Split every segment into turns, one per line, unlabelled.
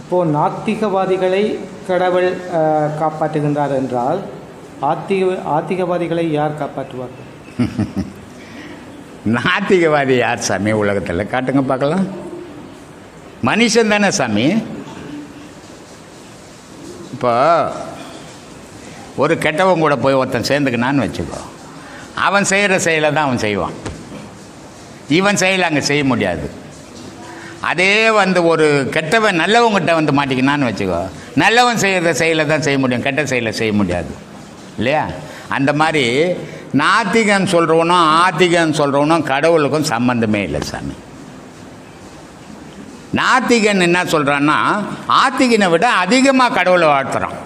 இப்போது நாத்திகவாதிகளை கடவுள் காப்பாற்றுகின்றார் என்றால் ஆத்திகவாதிகளை யார் காப்பாற்றுவார்?
நாத்திகவாதி யார் சாமி உலகத்தில்? காட்டுங்க பார்க்கலாம். மனுஷன் தானே சாமி. இப்போ ஒரு கெட்டவன் கூட போய் ஒருத்தன் சேர்ந்துக்கினான்னு வச்சுக்கோ, அவன் செய்கிற செயலை தான் அவன் செய்வான். இவன் செயலை அங்கே செய்ய முடியாது. அதே ஒரு கெட்டவன் நல்லவங்கிட்ட மாட்டிக்கினான்னு வச்சுக்கோ, நல்லவன் செய்கிற செயலை தான் செய்ய முடியும், கெட்ட செயலை செய்ய முடியாது இல்லையா? அந்த மாதிரி நாத்திகன் சொல்கிறவனும் ஆத்திகன் சொல்கிறவனும் கடவுளுக்கும் சம்பந்தமே இல்லை சாமி. நாத்திகன் என்ன சொல்கிறான்னா, ஆத்திகனை விட அதிகமாக கடவுளை வாழ்த்துறான்.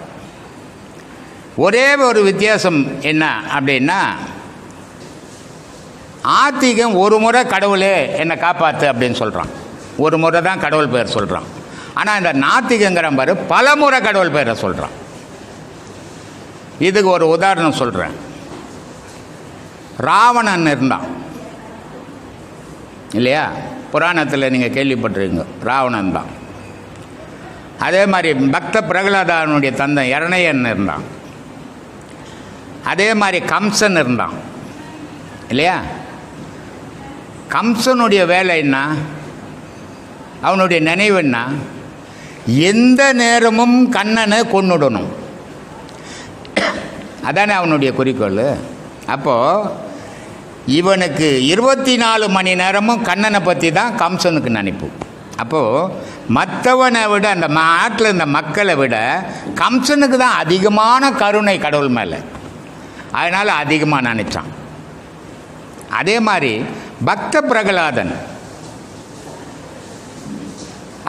ஒரே ஒரு வித்தியாசம் என்ன அப்படின்னா, ஆத்திகன் ஒரு முறை கடவுளே என்னை காப்பாற்று அப்படின்னு சொல்கிறான், ஒரு முறை தான் கடவுள் பெயர் சொல்கிறான். ஆனால் இந்த நாத்திகங்கிற பாரு பல முறை கடவுள் பெயரை சொல்கிறான். இதுக்கு ஒரு உதாரணம் சொல்கிறேன். ராவணன் இருந்தான் இல்லையா? புராணத்தில் நீங்கள் கேள்விப்பட்டிருக்கீங்க, ராவணன் தான். அதே மாதிரி பக்த பிரகலாதனுடைய தந்தை இரணையன் இருந்தான். அதே மாதிரி கம்சன் இருந்தான் இல்லையா? கம்சனுடைய வேலை என்ன, அவனுடைய நினைவு என்ன, எந்த நேரமும் கண்ணனை கொன்னுடணும், அதானே அவனுடைய குறிக்கோள். அப்போது இவனுக்கு 24 மணி நேரமும் கண்ணனை பற்றி தான் கம்சனுக்கு நினைப்பு. அப்போது மற்றவனை விட, அந்த நாட்டில் இருந்த மக்களை விட கம்சனுக்கு தான் அதிகமான கருணை கடவுள் மேலே, அதனால் அதிகமாக நினைச்சான். அதே மாதிரி பக்த பிரகலாதன்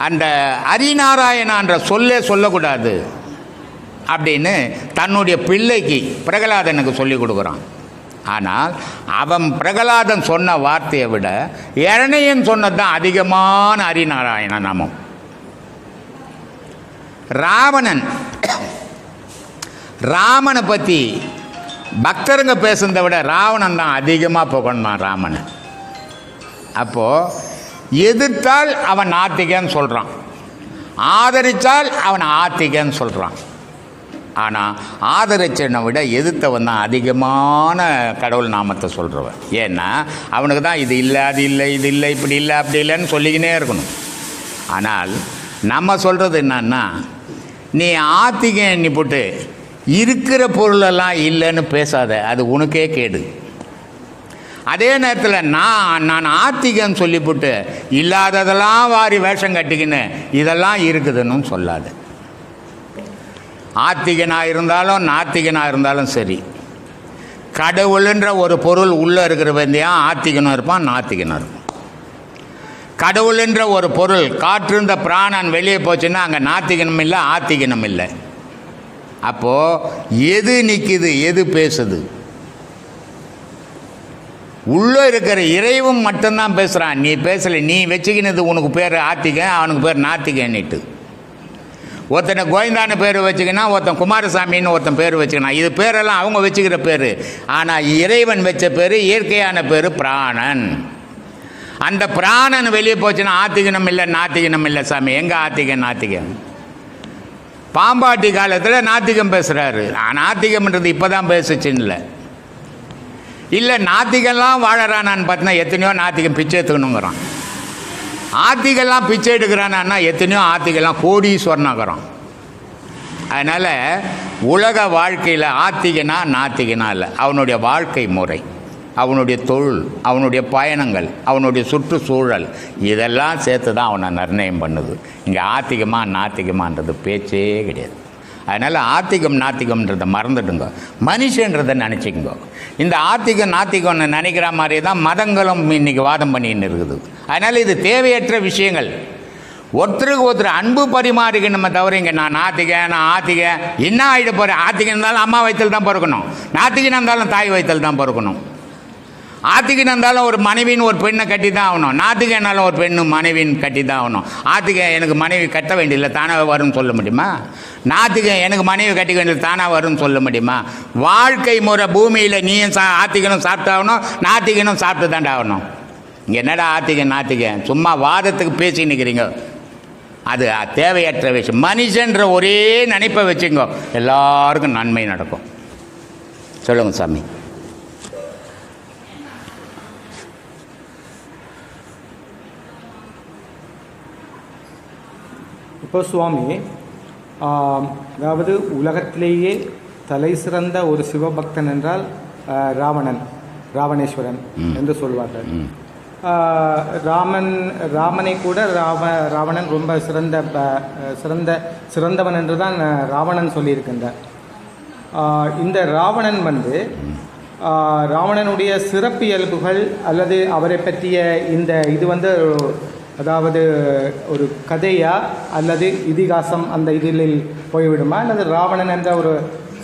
அந்த ஹரிநாராயணான்ற சொல்லே சொல்லக்கூடாது அப்படின்னு தன்னுடைய பிள்ளைக்கு பிரகலாதனுக்கு சொல்லி கொடுக்குறான். ஆனால் அவன் பிரகலாதன் சொன்ன வார்த்தையை விட இரணையன் சொன்னது தான் அதிகமான ஹரிநாராயண நாமம். ராமனை பற்றி பக்தருங்க பேசுனதை விட ராவணன் தான் அதிகமாக புகழ்ந்தான் ராமனை. அப்போது எதிர்த்தால் அவன் நாத்திகன்னு சொல்கிறான், ஆதரித்தால் அவன் ஆத்திகன்னு சொல்கிறான். ஆனால் ஆதரிச்சனை விட எதிர்த்தவன் தான் அதிகமான கடவுள் நாமத்தை சொல்கிறவன். ஏன்னா அவனுக்கு தான் இது இல்லை, அது இல்லை, இது இல்லை, இப்படி இல்லை, அப்படி இல்லைன்னு சொல்லிக்கினே இருக்கணும். ஆனால் நம்ம சொல்கிறது என்னன்னா, நீ ஆத்திகம் எண்ணி போட்டு இருக்கிற பொருளெல்லாம் இல்லைன்னு பேசாத, அது உனக்கே கேடு. அதே நேரத்தில் நான் ஆத்திகன்னு சொல்லிவிட்டு இல்லாததெல்லாம் வாரி வேஷம் கட்டிக்கின்னு இதெல்லாம் இருக்குதுன்னு சொல்லாது. ஆத்திகனாக இருந்தாலும் நாத்திகனாக இருந்தாலும் சரி, கடவுளுன்ற ஒரு பொருள் உள்ளே இருக்கிற வேண்டியான் ஆத்திகனும் இருப்பான், நாத்திகனும் இருப்பான். கடவுளுன்ற ஒரு பொருள் காற்றிருந்த பிராணன் வெளியே போச்சுன்னா அங்கே நாத்திகனும் இல்லை, ஆத்திகனும் இல்லை. அப்போது எது நிற்குது, எது பேசுது? உள்ளே இருக்கிற இறைவன் மட்டும்தான் பேசுகிறான், நீ பேசலை. நீ வச்சுக்கினது உனக்கு பேர் ஆத்திகன், அவனுக்கு பேர் நாத்திகன்னுட்டு. ஒருத்தனை கோவிந்தான பேர் வச்சுக்கினா, ஒருத்தன் குமாரசாமின்னு ஒருத்தன் பேர் வச்சுக்கினா, இது பேரெல்லாம் அவங்க வச்சுக்கிற பேர். ஆனால் இறைவன் வச்ச பேர், இயற்கையான பேர் பிராணன். அந்த பிராணன் வெளியே போச்சுன்னா ஆத்திகனம் இல்லை, நாத்திகனம் இல்லை சாமி. எங்கே ஆத்திகன்? நாத்திகன் பாம்பாட்டி காலத்தில் நாத்திகம் பேசுகிறாரு. நாத்திகம்ன்றது இப்போ தான் பேசுச்சுன்னு இல்லை. நாத்திகெல்லாம் வாழறானான்னு பார்த்தீங்கன்னா எத்தனையோ நாத்திகம் பிச்சை எடுத்துக்கணுங்கிறான். ஆத்திகெல்லாம் பிச்சை எடுக்கிறானா எத்தனையோ ஆத்திகெல்லாம் கோடீஸ்வரனாகிறான். அதனால் உலக வாழ்க்கையில் ஆத்திகனா நாத்திகனா இல்லை, அவனுடைய வாழ்க்கை முறை, அவனுடைய தொழில், அவனுடைய பயணங்கள், அவனுடைய சுற்றுச்சூழல், இதெல்லாம் சேர்த்து தான் அவனை நிர்ணயம் பண்ணுது. இங்கே ஆத்திகமா நாத்திகமான்றது பேச்சே கிடையாது. அதனால் ஆத்திகம் நாத்திகம்ன்றதை மறந்துடுங்க, மனுஷன்றதை நினச்சிக்கோங்க. இந்த ஆத்திகம் நாத்திகம்னு நினைக்கிற மாதிரி தான் மதங்களும் இன்றைக்கி வாதம் பண்ணின்னு இருக்குது. அதனால் இது தேவையற்ற விஷயங்கள். ஒருத்தருக்கு ஒருத்தர் அன்பு பரிமாறிக்கணுமே தவிர இங்கே நான் நாத்திகன், நான் ஆத்திகன் என்ன ஆகிட போகிறேன்? ஆத்திகன் இருந்தாலும் அம்மா வயிற்றில் தான் பிறக்கணும், நாத்திகன் இருந்தாலும் தாய் வயிற்றில் தான் பிறக்கணும். ஆத்திகன் இருந்தாலும் ஒரு மனைவின்னு ஒரு பெண்ணை கட்டி தான் ஆகணும், நாத்திகனாலும் ஒரு பெண்ணு மனைவின்னு கட்டி தான் ஆகணும். ஆத்திகன் எனக்கு மனைவி கட்ட வேண்டியதில்லை, தானாக வரும்னு சொல்ல முடியுமா? நாத்திகன் எனக்கு மனைவி கட்டிக்க வேண்டியது தானாக வரும்னு சொல்ல முடியுமா? வாழ்க்கை முறை பூமியில் நீயும் ஆத்திகனும் சாப்பிட்டாகணும், நாத்திகனும் சாப்பிட்டு தாண்டா ஆகணும். இங்கே என்னடா ஆத்திகன் நாத்திகன் சும்மா வாதத்துக்கு பேசி நிற்கிறீங்க. அது தேவையற்ற விஷயம். மனுஷன்ற ஒரே நினைப்பை வச்சுங்க, எல்லாருக்கும் நன்மை நடக்கும். சொல்லுங்க சாமி.
இப்போ சுவாமி, அதாவது உலகத்திலேயே தலை சிறந்த ஒரு சிவபக்தன் என்றால் ராவணேஸ்வரன் என்று சொல்வார்கள். ராமனை கூட ராவணன் ரொம்ப சிறந்தவன் என்று தான் ராவணன் சொல்லியிருக்கின்றார். இந்த ராவணன் ராவணனுடைய சிறப்பியல்புகள் அல்லது அவரை பற்றிய இது அதாவது ஒரு கதையா அல்லது இதிகாசம் அந்த இதில் போய்விடுமா, அல்லது ராவணன் என்ற ஒரு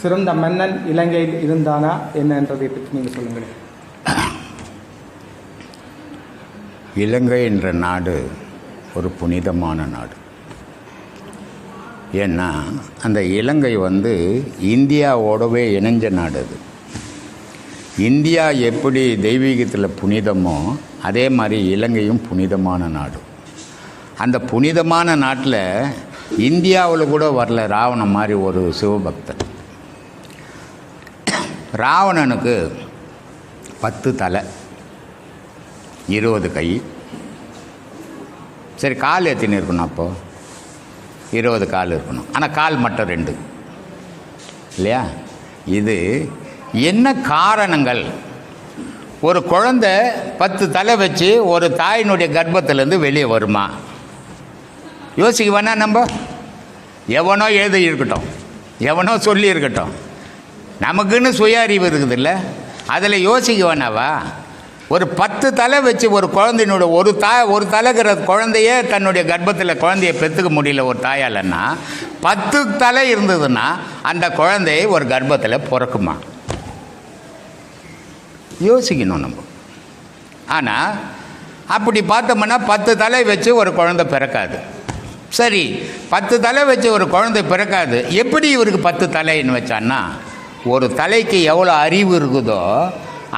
சிறந்த மன்னன் இலங்கையில் இருந்தானா என்னன்றதை பற்றி நீங்கள் சொல்லுங்களேன்.
இலங்கை என்ற நாடு ஒரு புனிதமான நாடு. ஏன்னா அந்த இலங்கை இந்தியாவோடவே இணைஞ்ச நாடு. அது இந்தியா எப்படி தெய்வீகத்தில் புனிதமோ அதே மாதிரி இலங்கையும் புனிதமான நாடு. அந்த புனிதமான நாட்டில் இந்தியாவில் கூட வரல ராவணன் மாதிரி ஒரு சிவபக்தன். ராவணனுக்கு 10 தலை, 20 கை. சரி, கால் எத்தனை இருக்கணும்? அப்போது 20 கால் இருக்கணும். ஆனால் கால் மட்டும் 2 இல்லையா? இது என்ன காரணங்கள்? ஒரு குழந்தை 10 தலை வச்சு ஒரு தாயினுடைய கர்ப்பத்திலேருந்து வெளியே வருமா? யோசிக்க வேணா? நம்ம எவனோ எழுதி இருக்கட்டும், எவனோ சொல்லி இருக்கட்டும், நமக்குன்னு சுய அறிவு இருக்குது இல்லை? அதில் யோசிக்க வேணாவா? ஒரு 10 தலை வச்சு ஒரு குழந்தையினுடைய ஒரு தலைக்கிற குழந்தையே தன்னுடைய கர்ப்பத்தில் குழந்தைய பெற்றுக்க முடியல ஒரு தாயாலன்னா, 10 தலை இருந்ததுன்னா அந்த குழந்தை ஒரு கர்ப்பத்தில் பிறக்குமா? யோசிக்கணும் நம்ம. ஆனால் அப்படி பார்த்தோம்னா 10 தலை வச்சு ஒரு குழந்தை பிறக்காது. சரி, 10 தலை வச்சு ஒரு குழந்தை பிறக்காது. எப்படி இவருக்கு 10 தலைன்னு வச்சான்னா, ஒரு தலைக்கு எவ்வளோ அறிவு இருக்குதோ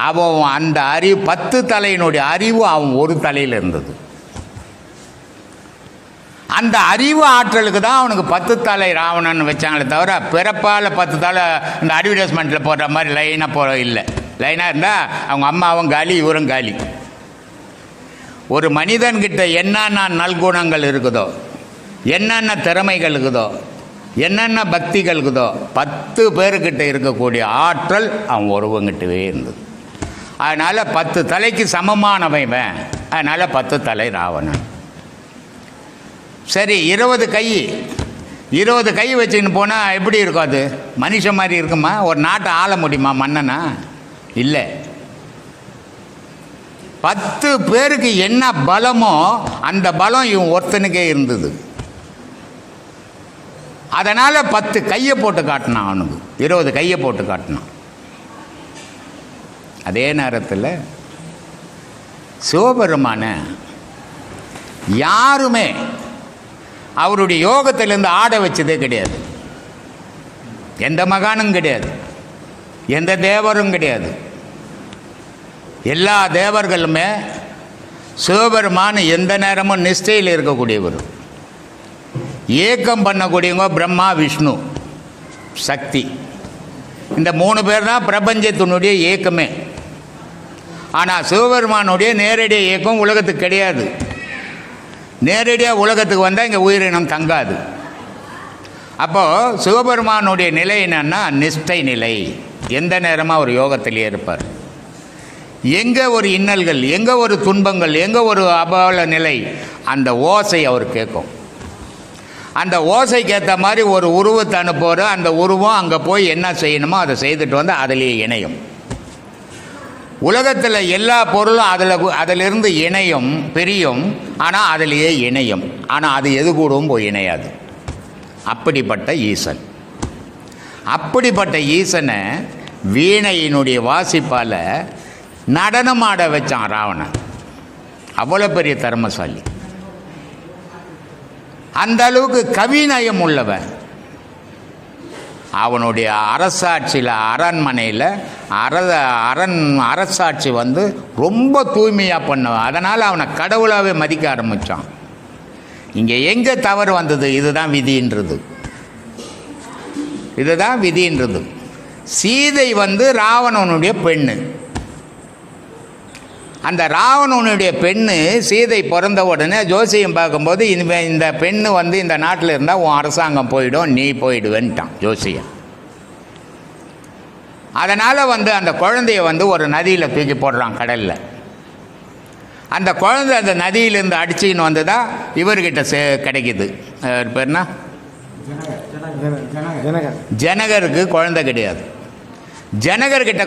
அவன் அந்த அறிவு 10 தலையினுடைய அறிவு அவன் ஒரு தலையில் இருந்தது. அந்த அறிவு ஆற்றலுக்கு தான் அவனுக்கு 10 தலை ராவணன் வச்சாங்களே தவிர பிறப்பால் 10 தலை இந்த அட்வர்டைஸ்மெண்ட்டில் போடுற மாதிரி லைனாக இல்லை. லைனாக இருந்தால் அவங்க அம்மாவும் காலி, இவரும் காலி. ஒரு மனிதன்கிட்ட என்னென்ன நல்குணங்கள் இருக்குதோ, என்னென்ன திறமைகள் இருக்குதோ, என்னென்ன பக்திகள் இருக்குதோ, 10 பேருக்கிட்ட இருக்கக்கூடிய ஆற்றல் அவன் ஒருவங்கிட்டவே இருந்தது. அதனால் 10 தலைக்கு சமமானவன். அதனால் 10 தலை ராவணன். சரி, 20 கை வச்சுன்னு போனால் எப்படி இருக்கும்? அது மனுஷன் மாதிரி இருக்குமா? ஒரு நாட்டை ஆள முடியுமா மன்னனா? இல்லை. 10 பேருக்கு என்ன பலமோ அந்த பலம் இவன் ஒருத்தனுக்கே இருந்தது. அதனால் 10 கையை போட்டு காட்டினான். அவனுக்கு 20 கையை போட்டு காட்டினான். அதே நேரத்தில் சிவபெருமான யாருமே அவருடைய யோகத்திலேருந்து ஆட வச்சதே கிடையாது. எந்த மகானும் கிடையாது, எந்த தேவரும் கிடையாது. எல்லா தேவர்களுமே சிவபெருமான் எந்த நேரமும் நிஷ்டையில் இருக்கக்கூடியவர். ஏக்கம் பண்ணக்கூடியவங்க பிரம்மா, விஷ்ணு, சக்தி. இந்த 3 பேர் தான் பிரபஞ்சத்தினுடைய ஏக்கமே. ஆனால் சிவபெருமானுடைய நேரடி இயக்கம் உலகத்துக்கு கிடையாது. நேரடியாக உலகத்துக்கு வந்தால் இங்கே உயிரினம் தங்காது. அப்போது சிவபெருமானுடைய நிலை என்னன்னா நிஷ்டை நிலை. எந்த நேரமாக ஒரு யோகத்திலேயே இருப்பார். எங்கே ஒரு இன்னல்கள், எங்கே ஒரு துன்பங்கள், எங்கே ஒரு அபால நிலை, அந்த ஓசை அவர் கேட்கும். அந்த ஓசைக்கு ஏற்ற மாதிரி ஒரு உருவத்தை அனுப்புவார். அந்த உருவம் அங்கே போய் என்ன செய்யணுமோ அதை செய்துட்டு வந்து அதிலேயே இணையும். உலகத்தில் எல்லா பொருளும் அதிலிருந்து இணையும், பிரியும். ஆனால் அதிலேயே இணையும். ஆனால் அது எது கூடவும் போய் இணையாது. அப்படிப்பட்ட ஈசன். அப்படிப்பட்ட ஈசனை வீணையினுடைய வாசிப்பால் நடனமாட வச்சான் ராவணன். அவ்வளோ பெரிய திறமசாலி. அந்த அளவுக்கு கவிநயம் உள்ளவன். அவனுடைய அரசாட்சியில், அரண்மனையில் அரசாட்சி ரொம்ப தூய்மையாக பண்ணுவான். அதனால் அவனை கடவுளாகவே மதிக்க ஆரம்பித்தான். இங்கே எங்கே தவறு வந்தது? இதுதான் விதின்றது. இதுதான் விதின்றது. சீதை ராவணனுடைய பெண்ணு. அந்த ராவணனுடைய பெண்ணு சீதை பிறந்த உடனே ஜோசியம் பார்க்கும்போது இந்த பெண்ணு இந்த நாட்டில் இருந்தால் உன் அரசாங்கம் போயிடும், நீ போயிடுவேன்ட்டான் ஜோசியம். அதனால் அந்த குழந்தைய ஒரு நதியில் தூக்கி போடுறான், கடலில். அந்த குழந்தை அந்த நதியிலேருந்து அடிச்சுக்கின்னு வந்து தான் இவர்கிட்ட கிடைக்குது. பேர்னா ஜனகருக்கு குழந்தை கிடையாது. ஜனகர்கிட்ட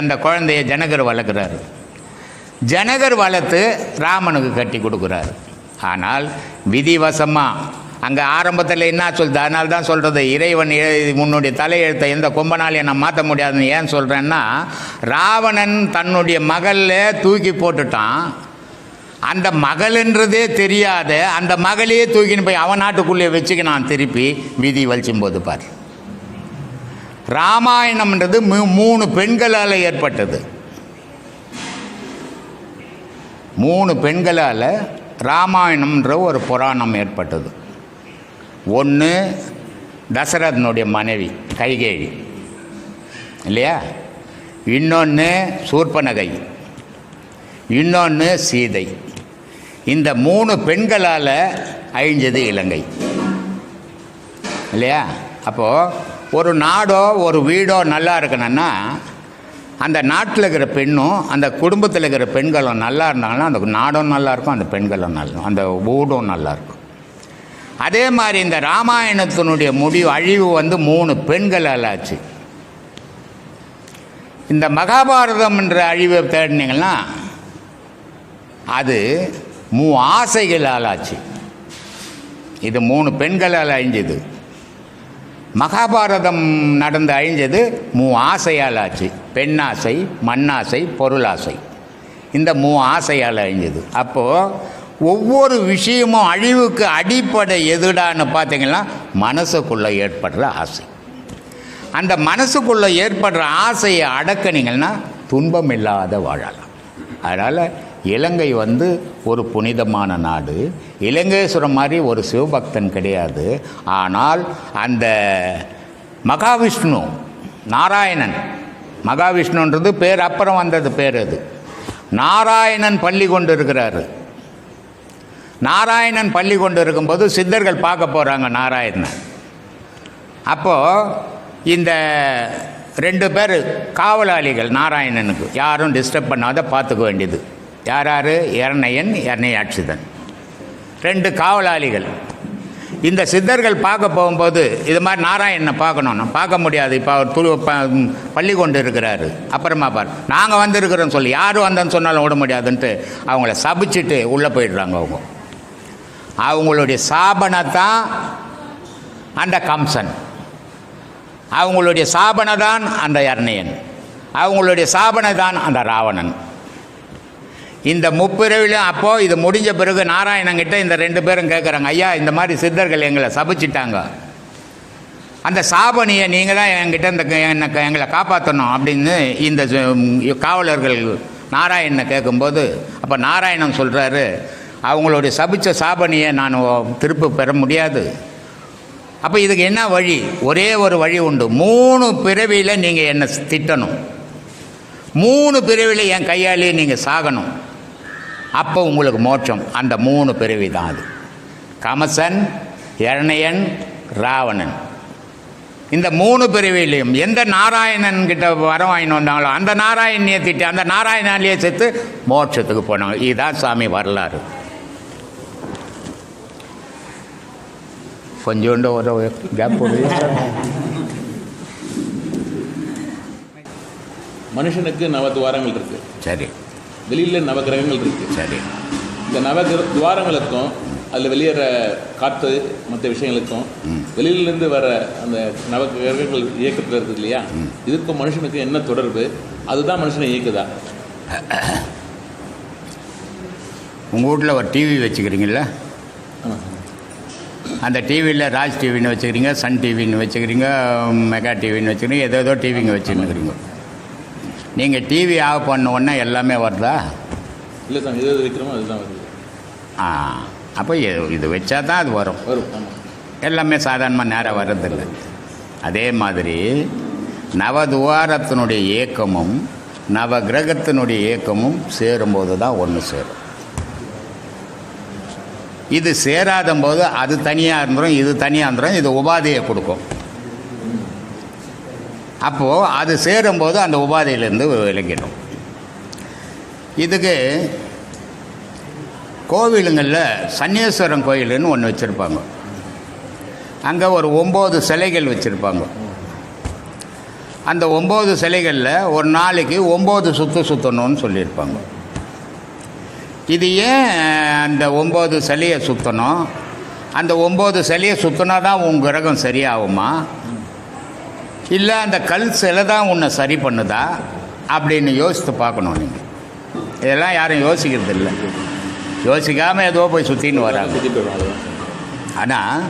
அந்த குழந்தைய ஜனகர் வளர்க்குறாரு. ஜனகர் வளர்த்து ராமனுக்கு கட்டி கொடுக்குறாரு. ஆனால் விதிவசமாக அங்கே ஆரம்பத்தில் என்ன சொல்லுது? அதனால தான் சொல்கிறது, இறைவன் உன்னுடைய தலையெழுத்தை எந்த கொம்பனாலையும் நான் மாற்ற முடியாதுன்னு ஏன் சொல்கிறேன்னா, ராவணன் தன்னுடைய மகளில் தூக்கி போட்டுட்டான். அந்த மகள்ன்றதே தெரியாத அந்த மகளையே தூக்கின்னு போய் அவன் நாட்டுக்குள்ளே வச்சுக்கினான். திருப்பி விதி வலிச்சும் போது பார், ராமாயணம்ன்றது 3 பெண்களால் ஏற்பட்டது. 3 பெண்களால் ராமாயணம்ன்ற ஒரு புராணம் ஏற்பட்டது. ஒன்று தசரதனுடைய மனைவி கைகேயி இல்லையா, இன்னொன்று சூர்பனகை, இன்னொன்று சீதை. இந்த 3 பெண்களால் அழிஞ்சது இலங்கை இல்லையா. அப்போது ஒரு நாடோ ஒரு வீடோ நல்லா இருக்கணும்னா அந்த நாட்டில் இருக்கிற பெண்ணும் அந்த குடும்பத்தில் இருக்கிற பெண்களும் நல்லா இருந்தாங்கன்னா அந்த நாடும் நல்லாயிருக்கும், அந்த பெண்களும் நல்லா, அந்த வீடும் நல்லாயிருக்கும். அதே மாதிரி இந்த ராமாயணத்தினுடைய அழிவு 3 பெண்களால் ஆச்சு. இந்த மகாபாரதம் என்ற அழிவை தேடினீங்கன்னா அது 3 ஆசைகளால் ஆச்சு. இது 3 பெண்களால் அழிஞ்சது. மகாபாரதம் நடந்து அழிஞ்சது 3 ஆசையால் ஆச்சு. பெண்ணாசை, மண்ணாசை, பொருளாசை. இந்த 3 ஆசையால் அழிஞ்சது. அப்போது ஒவ்வொரு விஷயமும் அழிவுக்கு அடிப்படை எதுடான்னு பார்த்தீங்கன்னா மனசுக்குள்ளே ஏற்படுற ஆசை. அந்த மனசுக்குள்ளே ஏற்படுற ஆசையை அடக்கினீங்கன்னா துன்பம் இல்லாத வாழலாம். அதனால் இலங்கை ஒரு புனிதமான நாடு. இலங்கேஸ்வரம் மாதிரி ஒரு சிவபக்தன் கிடையாது. ஆனால் அந்த மகாவிஷ்ணு நாராயணன், மகாவிஷ்ணுன்றது பேர் அப்புறம் வந்தது பேர், அது நாராயணன் பள்ளி கொண்டு இருக்கிறாரு. நாராயணன் பள்ளி கொண்டு இருக்கும்போது சித்தர்கள் பார்க்க போகிறாங்க நாராயணன். அப்போது இந்த 2 பேர் காவலாளிகள் நாராயணனுக்கு, யாரும் டிஸ்டர்ப் பண்ணாத பார்த்துக்க வேண்டியது. யார்? இரணையன், இரணையாட்சிதன், 2 காவலாளிகள். இந்த சித்தர்கள் பார்க்க போகும்போது இது மாதிரி நாராயணனை பார்க்கணும்னா பார்க்க முடியாது, இப்போ அவர் பள்ளி கொண்டு இருக்கிறாரு, அப்புறமா பார் நாங்கள் வந்திருக்கிறோன்னு சொல்லி யார் வந்தேன்னு சொன்னாலும் விட முடியாதுன்ட்டு அவங்கள சபிச்சுட்டு உள்ளே போயிடுறாங்க. அவங்களுடைய சாபனை தான் அந்த கம்சன், அவங்களுடைய சாபனை தான் அந்த இரணையன், அவங்களுடைய சாபனை தான் அந்த ராவணன். இந்த முப்பிறவிலும் அப்போது இது முடிஞ்ச பிறகு நாராயணங்கிட்ட இந்த 2 பேரும் கேட்குறாங்க, ஐயா இந்த மாதிரி சித்தர்கள் எங்களை சபிச்சிட்டாங்க, அந்த சாபனியை நீங்கள் தான் என்கிட்ட எங்களை காப்பாற்றணும் அப்படின்னு இந்த காவலர்கள் நாராயணனை கேட்கும்போது, அப்போ நாராயணன் சொல்கிறாரு, அவங்களுடைய சபிச்ச சாபனியை நான் திருப்பி பெற முடியாது. அப்போ இதுக்கு என்ன வழி? ஒரே ஒரு வழி உண்டு. 3 பிறவியில் நீங்கள் என்னை திட்டணும், 3 பிறவியில் என் கையாலேயே நீங்கள் சாகணும், அப்போ உங்களுக்கு மோட்சம். அந்த 3 பிறவி தான் அது. கமசன், இரணையன், ராவணன். இந்த 3 பிறவிலையும் எந்த நாராயணன் கிட்ட வரம் வாங்கின்னு வந்தாங்களோ அந்த நாராயணியை திட்டி அந்த நாராயணாலேயே செத்து மோட்சத்துக்கு போனாங்க. இதுதான் சாமி வரலாறு. கொஞ்சோண்டு ஒரு கேப் போடுது.
மனுஷனுக்கு நவத்வாரங்கள் இருக்கு.
சரி.
வெளியில் நவகிரகங்கள் இருக்கு.
சரி.
இந்த நவத்வாரங்களுக்கும் அதில் வெளியேற காற்று மற்ற விஷயங்களுக்கும் வெளியிலேருந்து வர அந்த நவகிரகங்கள் இயக்கத்தில் இருக்குது இல்லையா, இதுக்கும் மனுஷனுக்கு என்ன தொடர்பு? அதுதான் மனுஷனை இயக்குதா?
உங்கள் வீட்டில் ஒரு டிவி வச்சுக்கிறீங்களா?
ஆமாம்.
அந்த டிவியில் ராஜ் டிவின்னு வச்சுக்கிறீங்க, சன் டிவின்னு வச்சுக்கிறீங்க, மெகா டிவின்னு வச்சுக்கிறீங்க, ஏதோ டிவிங்க வச்சுருக்கிறீங்க. நீங்கள் டிவி ஆஃப் பண்ண உடனே எல்லாமே வருதா?
இல்லை சார், எது வைக்கிறோமோ அதுதான் வருது.
அப்போ இது வச்சா தான் அது வரும். எல்லாமே சாதாரணமாக நேரம் வர்றதில்லை. அதே மாதிரி நவதுவாரத்தினுடைய இயக்கமும் நவ கிரகத்தினுடைய இயக்கமும் சேரும்போது தான் ஒன்று சேரும். இது சேராத போது அது தனியாக இருந்துடும், இது தனியாக இருந்துடும், இது உபாதையை கொடுக்கும். அப்போது அது சேரும்போது அந்த உபாதையிலேருந்து விலகிடும். இதுக்கு கோவிலுங்களில் சன்னீஸ்வரன் கோயிலுன்னு ஒன்று வச்சுருப்பாங்க. அங்கே ஒரு 9 சிலைகள் வச்சுருப்பாங்க. அந்த 9 சிலைகளில் ஒரு நாளைக்கு 9 சுற்றணும்னு சொல்லியிருப்பாங்க. இது ஏன் அந்த 9 சிலையை சுற்றணும்? அந்த 9 சிலையை சுற்றினா தான் உன் கிரகம் சரியாகுமா, இல்லை அந்த கல் சிலை தான் உன்னை சரி பண்ணுதா அப்படின்னு யோசித்து பார்க்கணும். நீங்கள் இதெல்லாம் யாரும் யோசிக்கிறது இல்லை. யோசிக்காமல் ஏதோ போய் சுற்றின்னு வராங்க. ஆனால்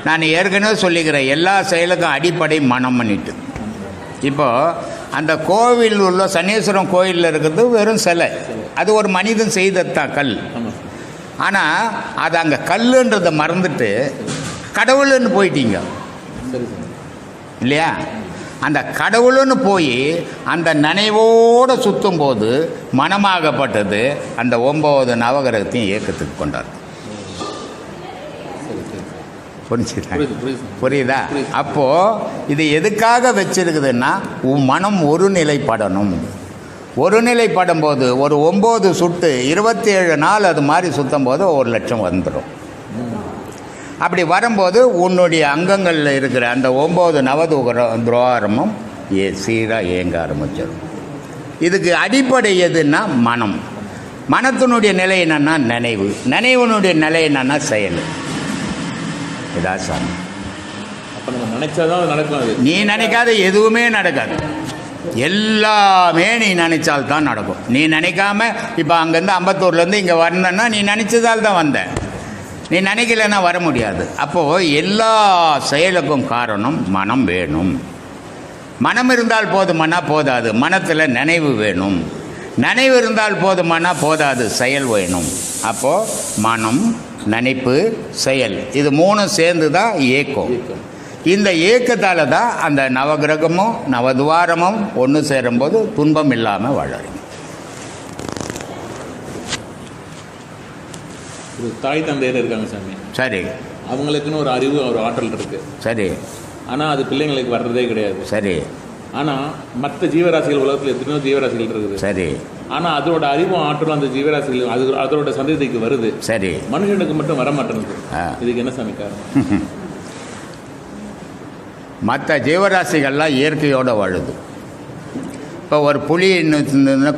நான் ஏற்கனவே சொல்லிக்கிறேன், எல்லா செயலுக்கும் அடிப்படை மனம் பண்ணிட்டு. இப்போது அந்த கோவில் உள்ள சன்னீஸ்வரம் கோயிலில் இருக்கிறது வெறும் சிலை, அது ஒரு மனிதன் செய்ததான் கல். ஆனால் அது அங்கே கல்லுன்றதை மறந்துட்டு கடவுள்னு போயிட்டீங்க இல்லையா? அந்த கடவுள்னு போய் அந்த நினைவோடு சுற்றும் போது மனமாகப்பட்டது அந்த 9 நவகிரகத்தையும் இயக்கத்துக்கு கொண்டாடு. புரியுதா? அப்போது இது எதுக்காக வச்சிருக்குதுன்னா உன் மனம் ஒரு நிலைப்படணும். ஒரு நிலைப்படும் போது ஒரு 9 சுட்டு 27 நாள் அது மாதிரி சுற்றும் போது 1,00,000 வந்துடும். அப்படி வரும்போது உன்னுடைய அங்கங்களில் இருக்கிற அந்த 9 நவதுவாரமும் சீராக இயங்க ஆரம்பிச்சிடும். இதுக்கு அடிப்படை எதுன்னா மனம். மனத்தினுடைய நிலை என்னன்னா நினைவு. நினைவுனுடைய நிலை என்னன்னா செயல். இதான் சாமி.
அப்போ நம்ம நினைச்சாதான் நடக்கும்.
நீ நினைக்காத எதுவுமே நடக்காது. எல்லாமே நீ நினைச்சால் தான் நடக்கும். நீ நினைக்காம இப்போ அங்கேருந்து அம்பத்தூர்லேருந்து இங்கே வரணுன்னா நீ நினச்சதால் தான் வந்த. நீ நினைக்கலன்னா வர முடியாது. அப்போது எல்லா செயலுக்கும் காரணம் மனம் வேணும். மனம் இருந்தால் போதுமானா போதாது, மனத்தில் நினைவு வேணும். நினைவு இருந்தால் போதுமானா போதாது, செயல் வேணும். அப்போது மனம், நினைப்பு, செயல், இது 3 சேர்ந்து தான் இயக்கம். இந்த இயக்கத்தால் தான் அந்த நவகிரகமும் நவதுவாரமும் ஒன்று சேரும்போது துன்பம் இல்லாமல் வாழறீங்க.
ஒரு தாய் தந்தையர் இருக்காங்க சாமி.
சரி.
அவங்களுக்குன்னு ஒரு அறிவு, ஒரு ஆற்றல் இருக்கு.
சரி.
ஆனால் அது பிள்ளைங்களுக்கு வர்றதே கிடையாது.
சரி.
ஆனால் மற்ற ஜீவராசிகள், உலகத்தில் எத்தனையோ ஜீவராசிகள் இருக்குது.
சரி.
ஆனால் அதோட அறிவும் ஆற்றலும் அந்த ஜீவராசிகள் அதோட சந்ததிக்கு வருது.
சரி.
மனுஷனுக்கு மட்டும் வர மாட்டேங்குது. இதுக்கு என்ன சாமி காரணம்?
மற்ற ஜீவராசிகள்லாம் இயற்கையோடு வாழுது. இப்போ ஒரு புலி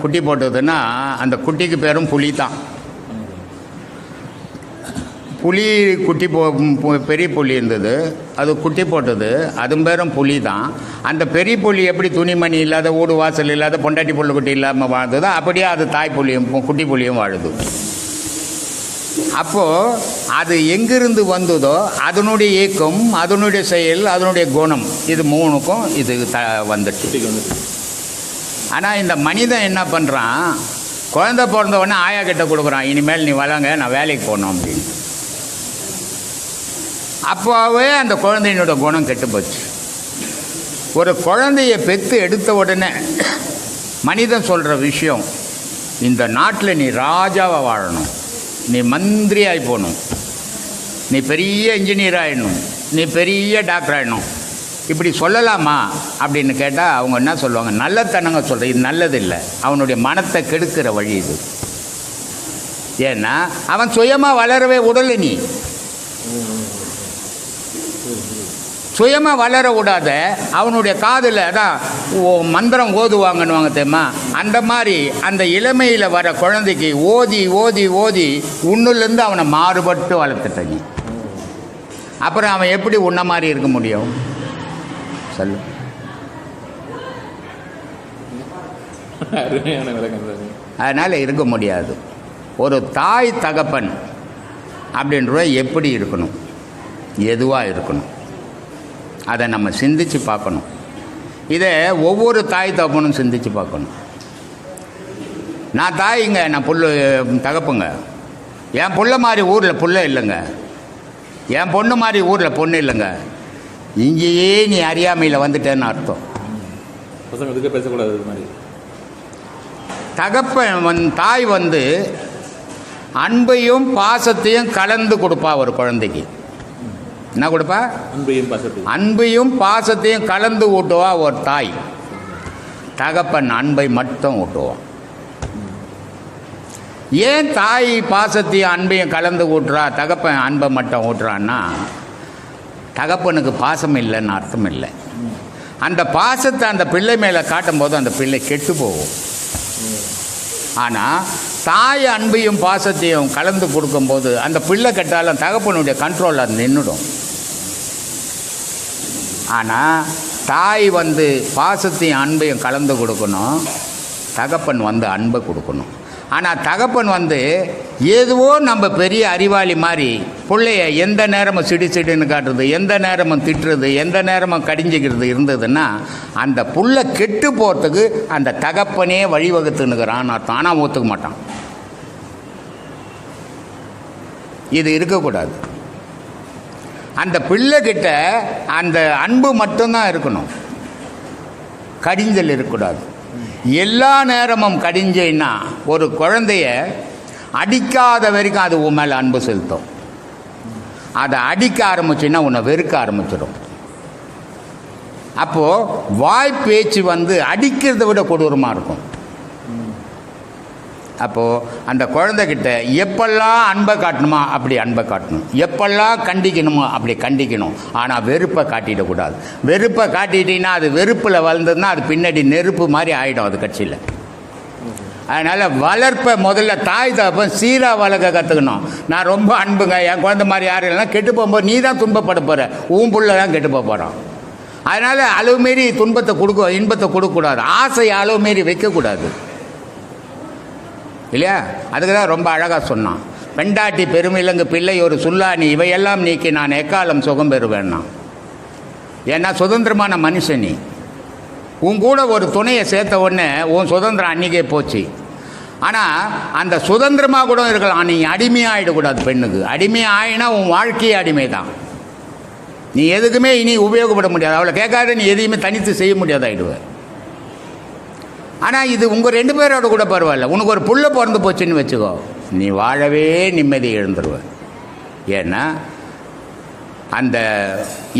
குட்டி போட்டதுன்னா அந்த குட்டிக்கு பேரும் புலி தான். புலி குட்டி பெரிய புலி இருந்தது, அது குட்டி போட்டது, அதுவும் பேரும் புலி தான். அந்த பெரிய புலி எப்படி துணிமணி இல்லாத, ஊடு வாசல் இல்லாத, பொண்டாட்டி புல்லு குட்டி இல்லாமல் வாழ்ந்ததோ அப்படியே அது தாய் புலியும் குட்டி புலியும் வாழுது. அப்போது அது எங்கிருந்து வந்ததோ அதனுடைய இயக்கம், அதனுடைய செயல், அதனுடைய குணம், இது 3க்கும் இது வந்துட்டு. ஆனால் இந்த மனிதன் என்ன பண்ணுறான், குழந்தை பிறந்தவொடனே ஆயா கிட்ட கொடுக்குறான், இனிமேல் நீ வளங்க, நான் வேலைக்கு போகணும் அப்படின்னு. அப்போவே அந்த குழந்தையினோட குணம் கெட்டு போச்சு. ஒரு குழந்தைய பெற்று எடுத்த உடனே மனிதன் சொல்கிற விஷயம், இந்த நாட்டில் நீ ராஜாவாக வாழணும், நீ மந்திரி ஆகி போகணும், நீ பெரிய இன்ஜினியர் ஆகிடணும், நீ பெரிய டாக்டர் ஆகிடணும், இப்படி சொல்லலாமா அப்படின்னு கேட்டால் அவங்க என்ன சொல்லுவாங்க, நல்லத்தனங்க சொல்கிற, இது நல்லது இல்லை, அவனுடைய மனத்தை கெடுக்கிற வழி இது. ஏன்னா அவன் சுயமாக வளரவே உடலை, நீ சுயமாக வளர விடாத அவனுடைய காதில் அதான் மந்திரம் ஓதுவாங்கன்னுவாங்க தெரியுமா, அந்த மாதிரி அந்த இளமையில் வர குழந்தைக்கு ஓதி ஓதி ஓதி உன்னுலேருந்து அவனை மாறுபட்டு வளர்த்துட்ட நீ. அப்புறம் அவன் எப்படி உன்ன மாதிரி இருக்க முடியும் சொல்லு? அதனால் இருக்க முடியாது. ஒரு தாய் தகப்பன் அப்படின்ற எப்படி இருக்கணும், எதுவாக இருக்கணும், அதை நம்ம சிந்திச்சு பார்க்கணும். இதை ஒவ்வொரு தாய் தகப்பனும் சிந்திச்சு பார்க்கணும். நான் தாய்ங்க, நான் தகப்புங்க, என் புள்ள மாதிரி ஊரில் புள்ள இல்லைங்க, என் பொண்ணு மாதிரி ஊரில் பொண்ணு இல்லைங்க. இங்கேயே நீ அறியாமையில் வந்துட்டேன்னு அர்த்தம்.
பசங்க இதுக்கே பேசக்கூடாது. இது மாதிரி
தகப்பன் தாய் அன்பையும் பாசத்தையும் கலந்து கொடுப்பா ஒரு குழந்தைக்கு. என்ன கொடுப்பா? அன்பையும் பாசத்தையும் கலந்து ஊட்டுவா ஒரு தாய். தகப்பன் அன்பை மட்டும் ஊட்டுவான். ஏன் தாய் பாசத்தையும் அன்பையும் கலந்து ஊட்டுறா, தகப்பன் அன்பை மட்டும் ஊட்டுறான்னா, தகப்பனுக்கு பாசம் இல்லைன்னு அர்த்தம் இல்லை. அந்த பாசத்தை அந்த பிள்ளை மேலே காட்டும் போது அந்த பிள்ளை கெட்டு போகும். ஆனால் தாய் அன்பையும் பாசத்தையும் கலந்து கொடுக்கும்போது அந்த பிள்ளை கெட்டாலும் தகப்பனுடைய கண்ட்ரோல் அது நின்றுடும். ஆனால் தாய் பாசத்தையும் அன்பையும் கலந்து கொடுக்கணும், தகப்பன் அன்பை கொடுக்கணும். ஆனால் தகப்பன் ஏதுவோ நம்ம பெரிய அறிவாளி மாதிரி பிள்ளைய எந்த நேரமும் சிடுன்னு காட்டுறது, எந்த நேரமும் திட்டுறது, எந்த நேரமும் கடிஞ்சிக்கிறது இருந்ததுன்னா அந்த புள்ள கெட்டு போகிறதுக்கு அந்த தகப்பனே வழிவகுத்துன்னுக்கிறான்னு அர்த்தம். ஆனால் ஒத்துக்க மாட்டான். இது இருக்கக்கூடாது. அந்த பிள்ளைகிட்ட அந்த அன்பு மட்டும்தான் இருக்கணும், கடிஞ்சல் இருக்கக்கூடாது. எல்லா நேரமும் கடிஞ்சைன்னா ஒரு குழந்தைய அடிக்காத வரைக்கும் அது உன் மேலே அன்பு செலுத்தும். அதை அடிக்க ஆரம்பிச்சுன்னா உன்னை வெறுக்க ஆரம்பிச்சிடும். அப்போது வாய்ப்பேச்சு அடிக்கிறத விட கொடூரமாக இருக்கும். அப்போது அந்த குழந்தைகிட்ட எப்பெல்லாம் அன்பை காட்டணுமா அப்படி அன்பை காட்டணும், எப்பெல்லாம் கண்டிக்கணுமோ அப்படி கண்டிக்கணும். ஆனால் வெறுப்பை காட்டிடக்கூடாது. வெறுப்பை காட்டிட்டீங்கன்னா அது வெறுப்பில் வளர்ந்ததுன்னா அது பின்னாடி நெருப்பு மாதிரி ஆகிடும் அது கட்சியில். அதனால் வளர்ப்பை முதல்ல தாய் தகப்பன் சீராக வளர்க்க கற்றுக்கணும். நான் ரொம்ப அன்புங்க, என் குழந்தை மாதிரி யாரும் இல்லைன்னா கெட்டு போகும்போது நீ தான் துன்பப்பட போகிற, உன் புள்ள தான் கெட்டு போகிறான். அதனால் அளவு மீறி துன்பத்தை இன்பத்தை கொடுக்கக்கூடாது, ஆசையை அளவு மீறி வைக்கக்கூடாது இல்லையா? அதுக்கு தான் ரொம்ப அழகாக சொன்னான், பெண்டாட்டி பெருமிலங்கு பிள்ளை ஒரு சுல்லானி இவையெல்லாம் நீக்கி நான் எக்காலம் சுகம் பெறுவேன்னா. ஏன்னா சுதந்திரமான மனுஷனி. உன் கூட ஒரு துணையை சேர்த்த உடனே உன் சுதந்திரம் அன்றைக்கே போச்சு. ஆனால் அந்த சுதந்திரமாக கூட இருக்கலாம், நீ அடிமையாகிடக்கூடாது. பெண்ணுக்கு அடிமையாக ஆகினா உன் வாழ்க்கையே அடிமை தான். நீ எதுக்குமே இனி உபயோகப்பட முடியாது. அவளை கேட்காத நீ எதையுமே தனித்து செய்ய முடியாதாயிடுவேன். ஆனால் இது உங்கள் 2 பேரோட கூட பரவாயில்ல. உனக்கு ஒரு புள்ள பிறந்து போச்சுன்னு வச்சுக்கோ, நீ வாழவே நிம்மதி எழுந்துருவ. ஏன்னா அந்த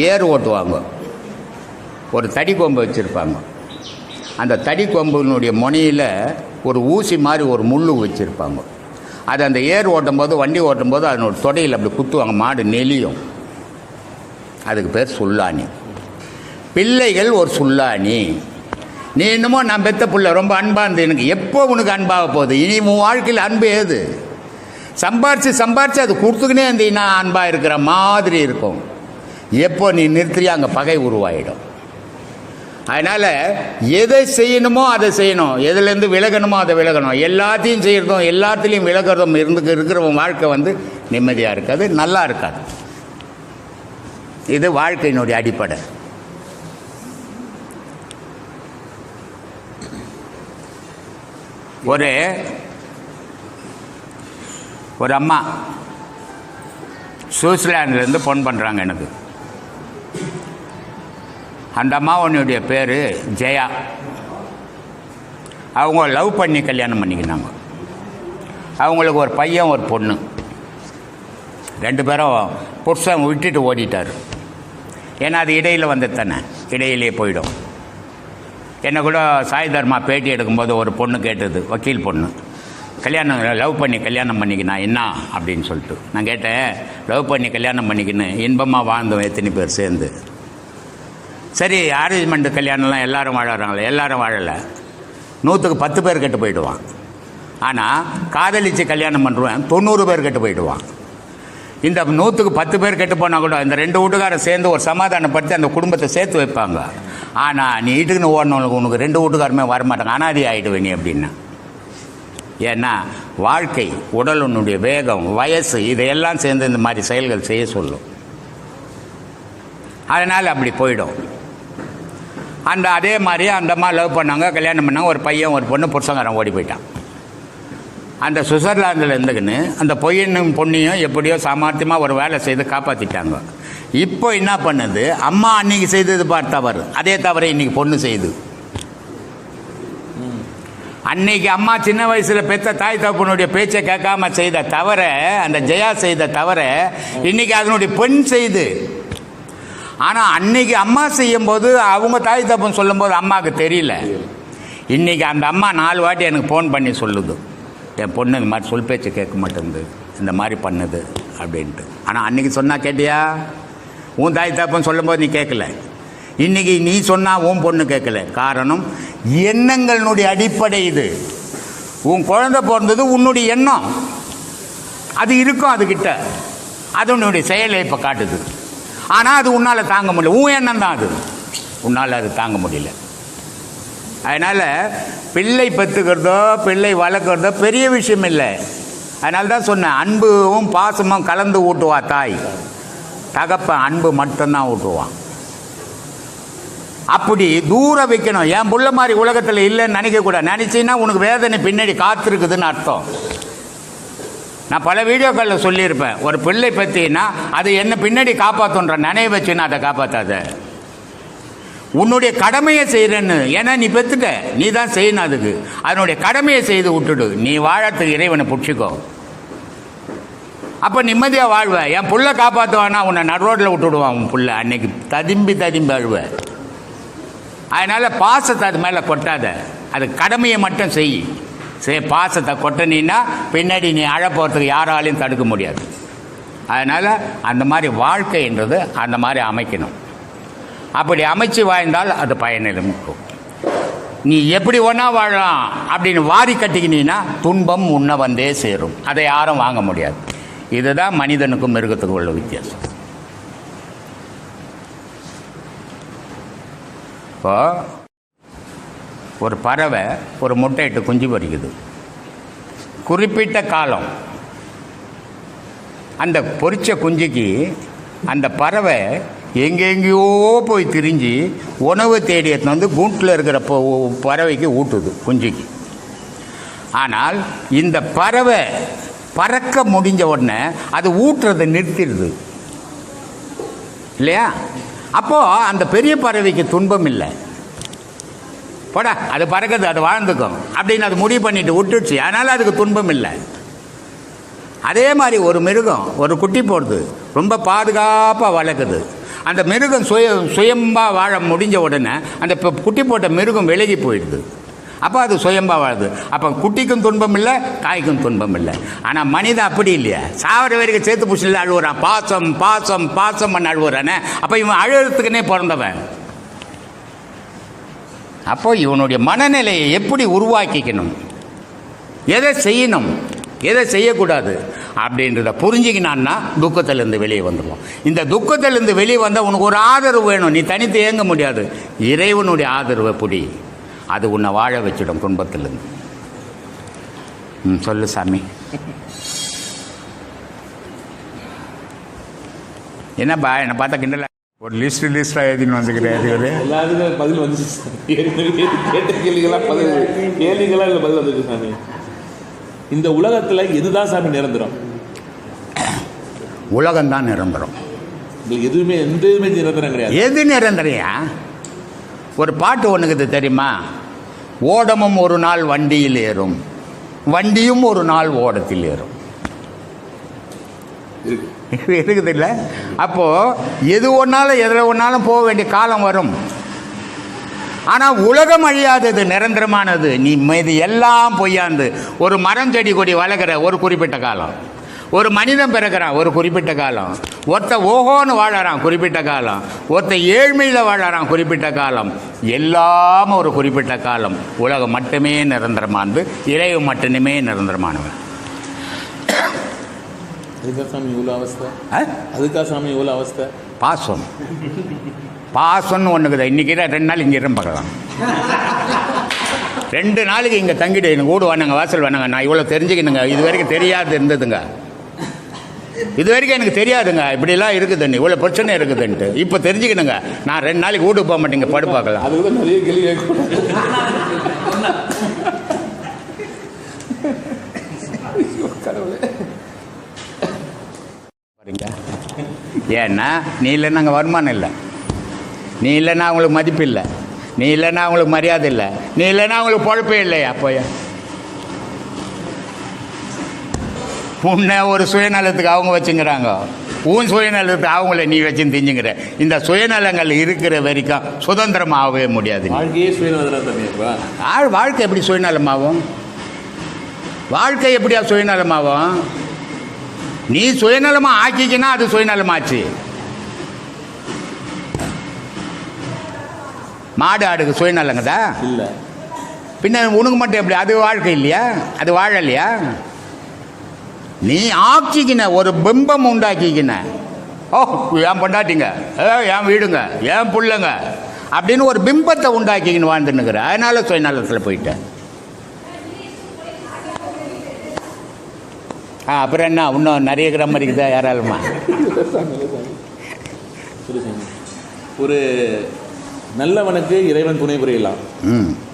ஏர் ஓட்டுவாங்க, ஒரு தடி கொம்பு வச்சுருப்பாங்க. அந்த தடி கொம்பினுடைய முனையில் ஒரு ஊசி மாதிரி ஒரு முள் வச்சுருப்பாங்க. அது அந்த ஏர் ஓட்டும்போது வண்டி ஓட்டும்போது அதனோட தொடையில் அப்படி குத்துவாங்க, மாடு நெளியும். அதுக்கு பேர் சுல்லானி. பிள்ளைகள் ஒரு சுல்லானி. நீ என்னமோ நான் பெத்த பிள்ளை ரொம்ப அன்பாக இருந்து எனக்கு எப்போ உனக்கு அன்பாக போகுது? இனி உன் வாழ்க்கையில் அன்பு ஏது? சம்பாரித்து அது கொடுத்துக்கினே இருந்தீங்கன்னா அன்பாக இருக்கிற மாதிரி இருக்கும். எப்போ நீ நிறுத்தியா அங்கே பகை உருவாயிடும். அதனால் எதை செய்யணுமோ அதை செய்யணும், எதுலேருந்து விலகணுமோ அதை விலகணும். எல்லாத்தையும் செய்கிறதும் எல்லாத்துலேயும் விலகிறதும் இருக்கிறவன் வாழ்க்கை நிம்மதியாக இருக்காது, நல்லா இருக்காது. இது வாழ்க்கையினுடைய அடிப்படை. ஒரு அம்மா சுவிட்சர்லாண்ட்லேருந்து ஃபோன் பண்ணுறாங்க எனக்கு. அந்த அம்மாவனுடைய பேர் ஜெயா. அவங்க லவ் பண்ணி கல்யாணம் பண்ணிக்கினாங்க. அவங்களுக்கு ஒரு பையன் ஒரு பொண்ணு. 2 பேரும் புருஷன் விட்டுட்டு ஓடிட்டார். ஏன்னா அது இடையில் வந்தது தானே, இடையிலே போயிடும். என்னை கூட சாய் தர்மா பேட்டி எடுக்கும்போது ஒரு பொண்ணு கேட்டது, வக்கீல் பொண்ணு, லவ் பண்ணி கல்யாணம் பண்ணிக்கினா என்ன அப்படின்னு சொல்லிட்டு. நான் கேட்டேன், லவ் பண்ணி கல்யாணம் பண்ணிக்கின்னு இன்பமாக வாழ்ந்தோம் எத்தனை பேர் சேர்ந்து. சரி, அரேஞ்ச்மெண்ட் கல்யாணம்லாம் எல்லோரும் வாழறாங்களே, எல்லோரும் வாழலை. 100க்கு 10 பேர் கெட்டு போயிடுவான். ஆனால் காதலித்து கல்யாணம் பண்ணுறேன் 90 பேர் கெட்டு போயிடுவான். இந்த 100க்கு 10 பேர் கெட்டு போனால் கூட இந்த 2 வீட்டுக்காரர் சேர்ந்து ஒரு சமாதானப்படுத்தி அந்த குடும்பத்தை சேர்த்து வைப்பாங்க. ஆனால் நீ வீட்டுக்குன்னு ஓடனவங்களுக்கு உனக்கு 2 வீட்டுக்காருமே வரமாட்டாங்க, அனாதி ஆகிடுவேன் நீ அப்படின்னா. ஏன்னா வாழ்க்கை, உடலுடைய வேகம், வயசு இதையெல்லாம் சேர்ந்து இந்த மாதிரி செயல்கள் செய்ய சொல்லும். அதனால் அப்படி போயிடும். அதே மாதிரி அந்த அம்மா லவ் பண்ணாங்க, கல்யாணம் பண்ணாங்க. ஒரு பையன் ஒரு பொண்ணு, புருஷங்காரன் ஓடி போயிட்டான். அந்த சுவிட்சர்லாந்தில் இருந்துக்குன்னு அந்த பொய்யனும் பொண்ணையும் எப்படியோ சாமர்த்தியமாக ஒரு வேலை செய்து காப்பாற்றிட்டாங்க. இப்போ என்ன பண்ணுது, அம்மா அன்னைக்கு செய்தது பார்த்து தவறு, அதே தவறை இன்னைக்கு பொண்ணு செய்யுது. அன்னைக்கு அம்மா சின்ன வயசில் பெற்ற தாய் தகப்பனுடைய பேச்சை கேட்காம செய்த தவற, அந்த ஜெயா செய்த தவற இன்னைக்கு அதனுடைய பெண் செய்து. ஆனால் அன்னைக்கு அம்மா செய்யும் போது அவங்க தாய் தகப்பன் சொல்லும் போது அம்மாவுக்கு தெரியல. இன்னைக்கு அந்த அம்மா 4 வாட்டி எனக்கு ஃபோன் பண்ணி சொல்லுது, என் பொண்ணு இந்த மாதிரி சொல் பேச்சு கேட்க மாட்டேங்குது, இந்த மாதிரி பண்ணுது அப்படின்ட்டு. ஆனால் அன்னைக்கு சொன்னால் கேட்டியா? உன் தாய் தகப்பன் சொல்லும் போது நீ கேட்கல. இன்னைக்கு நீ சொன்னால் உன் பொண்ணு கேட்கல. காரணம் எண்ணங்களினுடைய அடிப்படை இது. உன் குழந்தை பிறந்தது உன்னுடைய எண்ணம், அது இருக்கும் அதுக்கிட்ட, அது உன்னுடைய செயலை இப்போ காட்டுது. ஆனால் அது உன்னால் தாங்க முடியல, உன் எண்ணம் தான் அது, உன்னால் அது தாங்க முடியல. அதனால் பிள்ளை பெற்றுக்கிறதோ பிள்ளை வளர்க்குறதோ பெரிய விஷயம் இல்லை. அதனால தான் சொன்னேன், அன்பும் பாசமும் கலந்து ஊட்டுவா தாய், தகப்பன் அன்பு மட்டும்தான் ஊட்டுவான். அப்படி தூர வைக்கணும். என் புள்ள மாதிரி உலகத்தில் இல்லைன்னு நினைக்கக்கூடாது. நினச்சின்னா உனக்கு வேதனை பின்னாடி காத்திருக்குதுன்னு அர்த்தம். நான் பல வீடியோக்களில் சொல்லியிருப்பேன், ஒரு பிள்ளை பற்றினா அது என்ன பின்னாடி காப்பாற்றுன்ற நினைவு வச்சுன்னா அதை காப்பாற்றாத. உன்னுடைய கடமையை செய்கிறேன்னு, ஏன்னா நீ பெற்றுட்ட, நீ தான் செய்யணும். அதுக்கு அதனுடைய கடமையை செய்து விட்டுடு. நீ வாழறதுக்கு இறைவனை பிடிச்சிக்கோ, அப்போ நிம்மதியாக வாழ்வேன். என் புள்ள காப்பாற்றுவானா உன்னை நடுரோட்டில் விட்டுடுவான். உன் புள்ள அன்னைக்கு ததும்பி அழுவேன். அதனால் பாசத்தை அது மேலே கொட்டாத, அது கடமையை மட்டும் செய். பாசத்தை கொட்டினா பின்னாடி நீ அழ போகிறதுக்கு யாராலையும் தடுக்க முடியாது. அதனால் அந்த மாதிரி வாழ்க்கைன்றது அந்த மாதிரி அமைக்கணும். அப்படி அமைச்சு வாழ்ந்தால் அது பயனிலும் இருக்கும். நீ எப்படி ஒன்றா வாழலாம் அப்படின்னு வாரி கட்டிக்கினீன்னா துன்பம் உன்னை வந்தே சேரும், அதை யாரும் வாங்க முடியாது. இதுதான் மனிதனுக்கும் மிருகத்துக்கும் உள்ள வித்தியாசம். இப்போ ஒரு பறவை ஒரு முட்டையிட்டு குஞ்சு பொரிக்குது. குறிப்பிட்ட காலம் அந்த பொரிச்ச குஞ்சுக்கு அந்த பறவை எங்கெங்கேயோ போய் திரிஞ்சு உணவு தேடி எடுத்துன்னு வந்து கூண்டில் இருக்கிற பறவைக்கு ஊட்டுது, குஞ்சுக்கு. ஆனால் இந்த பறவை பறக்க முடிஞ்ச உடனே அது ஊட்டுறதை நிறுத்திடுது இல்லையா? அப்போது அந்த பெரிய பறவைக்கு துன்பம் இல்லை. போடா அது பறக்குது, அது வாழ்ந்துக்கும் அப்படின்னு அது முடிவு பண்ணிட்டு விட்டுடுச்சு. அதனால் அதுக்கு துன்பம் இல்லை. அதே மாதிரி ஒரு மிருகம் ஒரு குட்டி போடுது, ரொம்ப பாதுகாப்பாக வளர்க்குது. அந்த மிருகம் சுயம்பாக வாழ முடிஞ்ச உடனே அந்த குட்டி போட்ட மிருகம் விலகி போயிடுது. அப்போ அது சுயம்பாக வாழுது. அப்போ குட்டிக்கும் துன்பம் இல்லை, தாய்க்கும் துன்பம் இல்லை. ஆனால் மனிதன் அப்படி இல்லையா, சாவர வரைக்கும் சேர்த்து பூசில அழுவுறான், பாசம் பாசம் பாசம் பண்ண அழுவுறானே. அப்போ இவன் அழுகிறதுக்குன்னே பிறந்தவன். அப்போ இவனுடைய மனநிலையை எப்படி உருவாக்கிக்கணும், எதை செய்யணும் எதை செய்யக்கூடாது அப்படின்றத புரிஞ்சுக்கினான்னா துக்கத்திலேருந்து வெளியே வந்துடுவோம். இந்த துக்கத்திலேருந்து வெளியே வந்தால் உனக்கு ஒரு ஆதரவு வேணும். நீ தனித்து இயங்க முடியாது. இறைவனுடைய ஆதரவை புடி, அது உன்னை வாழ வச்சிடும் துன்பத்திலேருந்து. சொல்லு சாமி. என்னப்பா என்னை பார்த்தா கிண்டல ஒரு லிஸ்ட்டாக எழுதின்னு வந்துக்கிறேன்.
எல்லாருக்கும் பதில் வந்துச்சு. கேட்ட கேள்விகளாக இல்லை பதில் வந்துருக்கு சாமி. இந்த உலகத்தில் எதுதான் சாமி நிரந்தரம்?
உலகம்தான் நிரந்தரம்.
எதுவுமே எந்த இதுவுமே நிரந்தரம் கிடையாது.
எது நிரந்தரையா? ஒரு பாட்டு ஒன்றுக்குது தெரியுமா? ஓடமும் ஒரு நாள் வண்டியில் ஏறும், வண்டியும் ஒரு நாள் ஓடத்தில் ஏறும். இருக்குது இல்லை? அப்போது எது ஒன்றாலும் எதில் ஒன்றாலும் போக வேண்டிய காலம் வரும். ஆனால் உலகம் அழியாதது, நிரந்தரமானது. நீ மீது எல்லாம் பொய்யாந்து. ஒரு மரம் செடி கொடி வளர்க்குற ஒரு குறிப்பிட்ட காலம், ஒரு மனிதன் பிறக்கிறான் ஒரு குறிப்பிட்ட காலம், ஒருத்த ஓஹோன்னு வாழறான் குறிப்பிட்ட காலம், ஒருத்த ஏழ்மையில் வாழறான் குறிப்பிட்ட காலம், எல்லாம் ஒரு குறிப்பிட்ட காலம். உலகம் மட்டுமே நிரந்தரமானது, இறைவன் மட்டுமே நிரந்தரமானவன்.
அதுக்கா சாமி இவ்வளோ அவஸ்தை? அதுக்கா சாமி இவ்வளோ அவஸ்தை?
பாசம் பாசம்னு ஒன்றுக்குது. இன்றைக்கி 2 நாள் இங்கே இருந்து பார்க்கலாம், 2 நாளைக்கு இங்கே தங்கிட்டு எனக்கு வீடு வேணுங்க, வாசல் வேணுங்க. நான் இவ்வளோ தெரிஞ்சுக்கணுங்க, இது வரைக்கும் தெரியாது இருந்ததுங்க. இது வரைக்கும் எனக்கு தெரியாதுங்க இப்படிலாம் இருக்குதுன்னு, இவ்வளோ பிரச்சனை இருக்குதுன்ட்டு. இப்போ தெரிஞ்சுக்கணுங்க. நான் 2 நாளைக்கு வீட்டுக்கு போக மாட்டேங்க, படு பார்க்கலாம்.
அதுக்கு நிறைய கேள்வி
பாருங்க, ஏன்னா நீ இல்லைன்னா அங்கே வருமானம் இல்லை, நீ இல்லைன்னா அவங்களுக்கு மதிப்பு இல்லை, நீ இல்லைன்னா அவங்களுக்கு மரியாதை இல்லை, நீ இல்லைன்னா அவங்களுக்கு பொழப்பே இல்லையா? போய் உன்னை ஒரு சுயநலத்துக்கு அவங்க வச்சுங்கிறாங்க, உன் சுயநலத்துக்கு அவங்கள நீ வச்சுன்னு திஞ்சுங்கிற. இந்த சுயநலங்கள் இருக்கிற வரைக்கும் சுதந்திரமாகவே முடியாது.
வாழ்க்கையே சுயநலம்.
வாழ்க்கை எப்படி சுயநலமாகும்? வாழ்க்கை எப்படியா சுயநலமாகும்? நீ சுயநலமாக ஆக்கிக்கினா அது சுயநலமாச்சு. மாடு ஆடுக்கு சுயநலங்கதா
இல்லை,
பின்ன உனக்கு மட்டும் எப்படி? அது வாழ்க்கை இல்லையா? அது வாழலையா? நீ ஆக்கிக்கின ஒரு பிம்பம் உண்டாக்கிக்கின. ஓ, ஏன் பொண்டாட்டிங்க, ஏன் வீடுங்க, ஏன் பிள்ளைங்க அப்படின்னு ஒரு பிம்பத்தை உண்டாக்கிக்கின்னு வாழ்ந்துன்னுக்குற. அதனால சுயநலத்தில் போயிட்டேன். அப்புறம் என்ன, இன்னும் நிறைய கிராமம் இருக்குதா யாராலுமா?
ஒரு நல்லவனுக்கு இறைவன் துணை புரியலாம்,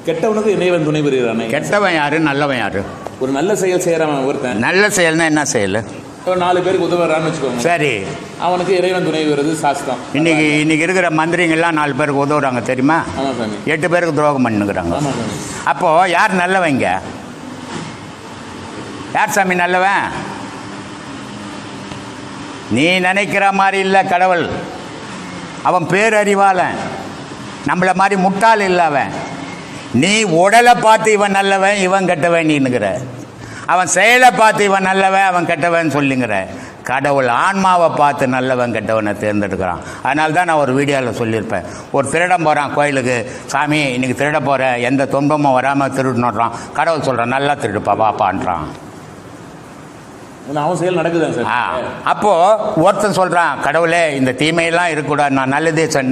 கெட்டவனுக்கு இறைவன் துணை புரிகிறானே.
கெட்டவன் யாரு, நல்லவன் யாரு?
ஒரு நல்ல செயல் செய்யறவன் ஒருத்தன்.
நல்ல செயல்னா என்ன செயல்?
ஒரு 4 பேருக்கு உதவுறான்னு வச்சுக்கோங்க,
சரி,
அவனுக்கு இறைவன் துணை வருது சாஸ்திரம்.
இன்னைக்கு இருக்கிற மந்திரிங்கெல்லாம் 4 பேருக்கு உதவுறாங்க தெரியுமா?
ஆமாம் சாமி.
8 பேருக்கு துரோகம் பண்ணுகிறாங்க.
ஆமாம் சாமி.
அப்போ யார் நல்லவங்க? யார் சாமி நல்லவன்? நீ நினைக்கிற மாதிரி இல்லை கடவுள். அவன் பேரறிவாளன், நம்மளை மாதிரி முட்டாள் இல்லை அவன். நீ உடலை பார்த்து இவன் நல்லவன் இவன் கெட்டவன் நீனுங்கிற, அவன் செயலை பார்த்து இவன் நல்லவன் அவன் கெட்டவன் சொல்லுங்கிற. கடவுள் ஆன்மாவை பார்த்து நல்லவன் கெட்டவனை தேர்ந்தெடுக்கிறான். அதனால தான் நான் ஒரு வீடியோவில் சொல்லியிருப்பேன், ஒரு திருடன் போகிறான் கோயிலுக்கு, சாமி இன்றைக்கி திருட போகிறேன், எந்த துன்பமும் வராமல் திருடுனோடுறான். கடவுள் சொல்கிறான், நல்லா திருடுப்பா வாப்பான்றான்.
அவன் செயல் நடக்குதான் சார்.
அப்போது ஒருத்தன் சொல்கிறான், கடவுளே இந்த தீமையெல்லாம் இருக்கக்கூடாது, நான்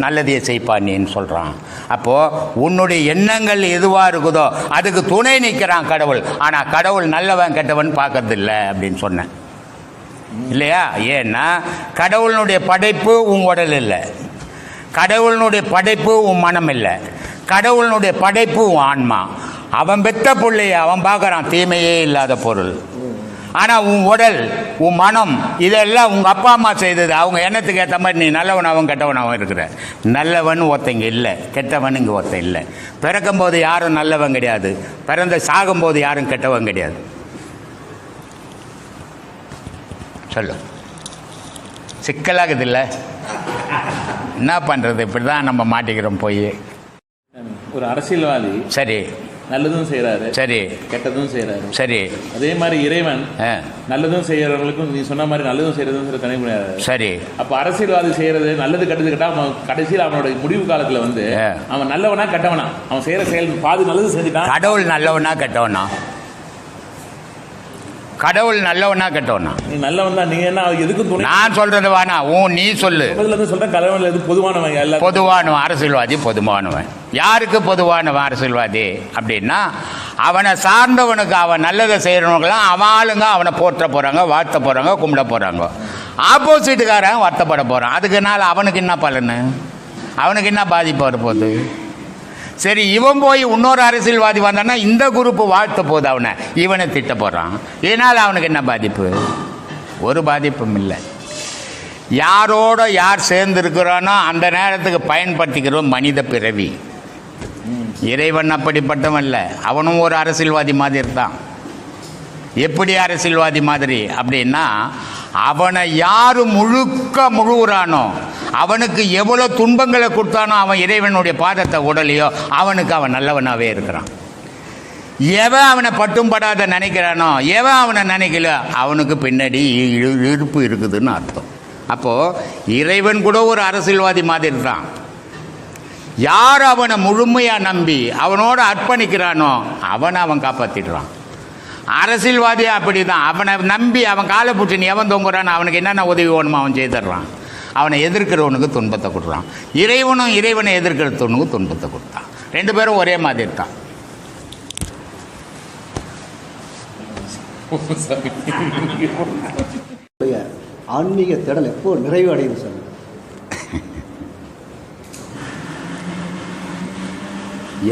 நல்லதே செய்ப்பானின்னு சொல்கிறான். அப்போது உன்னுடைய எண்ணங்கள் எதுவாக இருக்குதோ அதுக்கு துணை நிற்கிறான் கடவுள். ஆனால் கடவுள் நல்லவன் கெட்டவன் பார்க்கறதில்ல அப்படின்னு சொன்னேன் இல்லையா? ஏன்னா கடவுளுடைய படைப்பு உன் உடல் இல்லை, கடவுளுடைய படைப்பு உன் மனம் இல்லை, கடவுளுடைய படைப்பு உன் ஆன்மா. அவன் பெத்த பிள்ளைய அவன் பார்க்குறான் தீமையே இல்லாத பொருள். ஆனால் உன் உடல் உன் மனம் இதெல்லாம் உங்கள் அப்பா அம்மா செய்தது. அவங்க எண்ணத்துக்கு ஏற்ற மாதிரி நீ நல்லவனாகவும் கெட்டவனாகவும் இருக்கிற. நல்லவன் ஒருத்தங்க இல்லை, கெட்டவன் இங்கே ஒருத்தன் இல்லை. பிறக்கும்போது யாரும் நல்லவன் கிடையாது, பிறந்த சாகும்போது யாரும் கெட்டவன் கிடையாது. சொல்லு, சிக்கலாகுது இல்லை? என்ன பண்ணுறது? இப்படி தான் நம்ம மாட்டிக்கிறோம் போய்.
ஒரு அரசியல்வாதி சரி நல்லதும் செய்யறாரு, சரி கெட்டதும் செய்யறாரு, சரி. அதே மாதிரி இறைவன் நல்லதும் செய்யறவங்களுக்கும் நீ சொன்ன மாதிரி நல்லதும் செய்யறதும் தனி முடியாது, சரி. அப்ப அரசியல்வாதி செய்யறது நல்லது கெட்டது கேட்டா அவன் கடைசியில் அவனோட முடிவு காலத்துல வந்து அவன் நல்லவனா கெட்டவனா, அவன் செய்யற செயல் பாதி நல்லது செஞ்சுட்டான். கடவுள் நல்லவனா கெட்டவனா? கடவுள் நல்லவனா கெட்டவனா? நீ நல்லவன் தான். நீ என்ன எதுக்கும் நான் சொல்றது வேணா, நீ சொல்லு. சொல்றேன், கடவுள் எது பொதுவானவன், பொதுவானவன் அரசியல்வாதி. பொதுவானவன் யாருக்கு பொதுவானவன் அரசியல்வாதி அப்படின்னா, அவனை சார்ந்தவனுக்கு அவன் நல்லதை செய்யறவங்களாம் அவன் ஆளுங்க அவனை போற்ற போறாங்க, வாழ்த்த போறாங்க, கும்பிட போறாங்க. ஆப்போசிட்டுக்காரன் வருத்தப்பட போறான். அதுக்குனால அவனுக்கு என்ன பலனு, அவனுக்கு என்ன பாதிப்பு வரப்போகுது? சரி, இவன் போய் இன்னொரு அரசியல்வாதி வந்தான்னா இந்த குரூப்பு வாழ்த்த போகுது அவனை, இவனை திட்ட போகிறான். இதனால் அவனுக்கு என்ன பாதிப்பு? ஒரு பாதிப்பும் இல்லை. யாரோட யார் சேர்ந்துருக்கிறானோ அந்த நேரத்துக்கு பயன்படுத்திக்கிறோம் மனித பிறவி. இறைவன் அப்படிப்பட்டவன் இல்லை, அவனும் ஒரு அரசியல்வாதி மாதிரி தான். எப்படி அரசியல்வாதி மாதிரி அப்படின்னா, அவனை யார் முழுகிறானோ, அவனுக்கு எவ்வளோ துன்பங்களை கொடுத்தானோ, அவன் இறைவனுடைய பாதத்தை உடலையோ அவனுக்கு அவன் நல்லவனாகவே இருக்கிறான். எவன் அவனை பட்டும் படாத நினைக்கிறானோ, எவன் அவனை நினைக்கல, அவனுக்கு பின்னாடி இருப்பு இருக்குதுன்னு அர்த்தம். அப்போது இறைவன் கூட ஒரு அரசியல்வாதி மாதிரி தான். யார் அவனை முழுமையாக நம்பி அவனோட அர்ப்பணிக்கிறானோ அவன் காப்பாற்றிடுறான். அரசியல்வாதி அப்படி தான். அவனை நம்பி அவன் காலை பிடிச்சி நீ எவன் தொங்குறான், அவனுக்கு என்னென்ன உதவி வேணுமோ அவன் செய்துடுறான். அவனை எதிர்க்கிறவனுக்கு துன்பத்தை கொடுறான். இறைவனும் இறைவனை எதிர்க்கிறவனுக்கு துன்பத்தை கொடுத்தான். 2 பேரும் ஒரே மாதிரி தான்.
ஆன்மீக தேடல் எப்போ நிறைவு அடையுது சார்?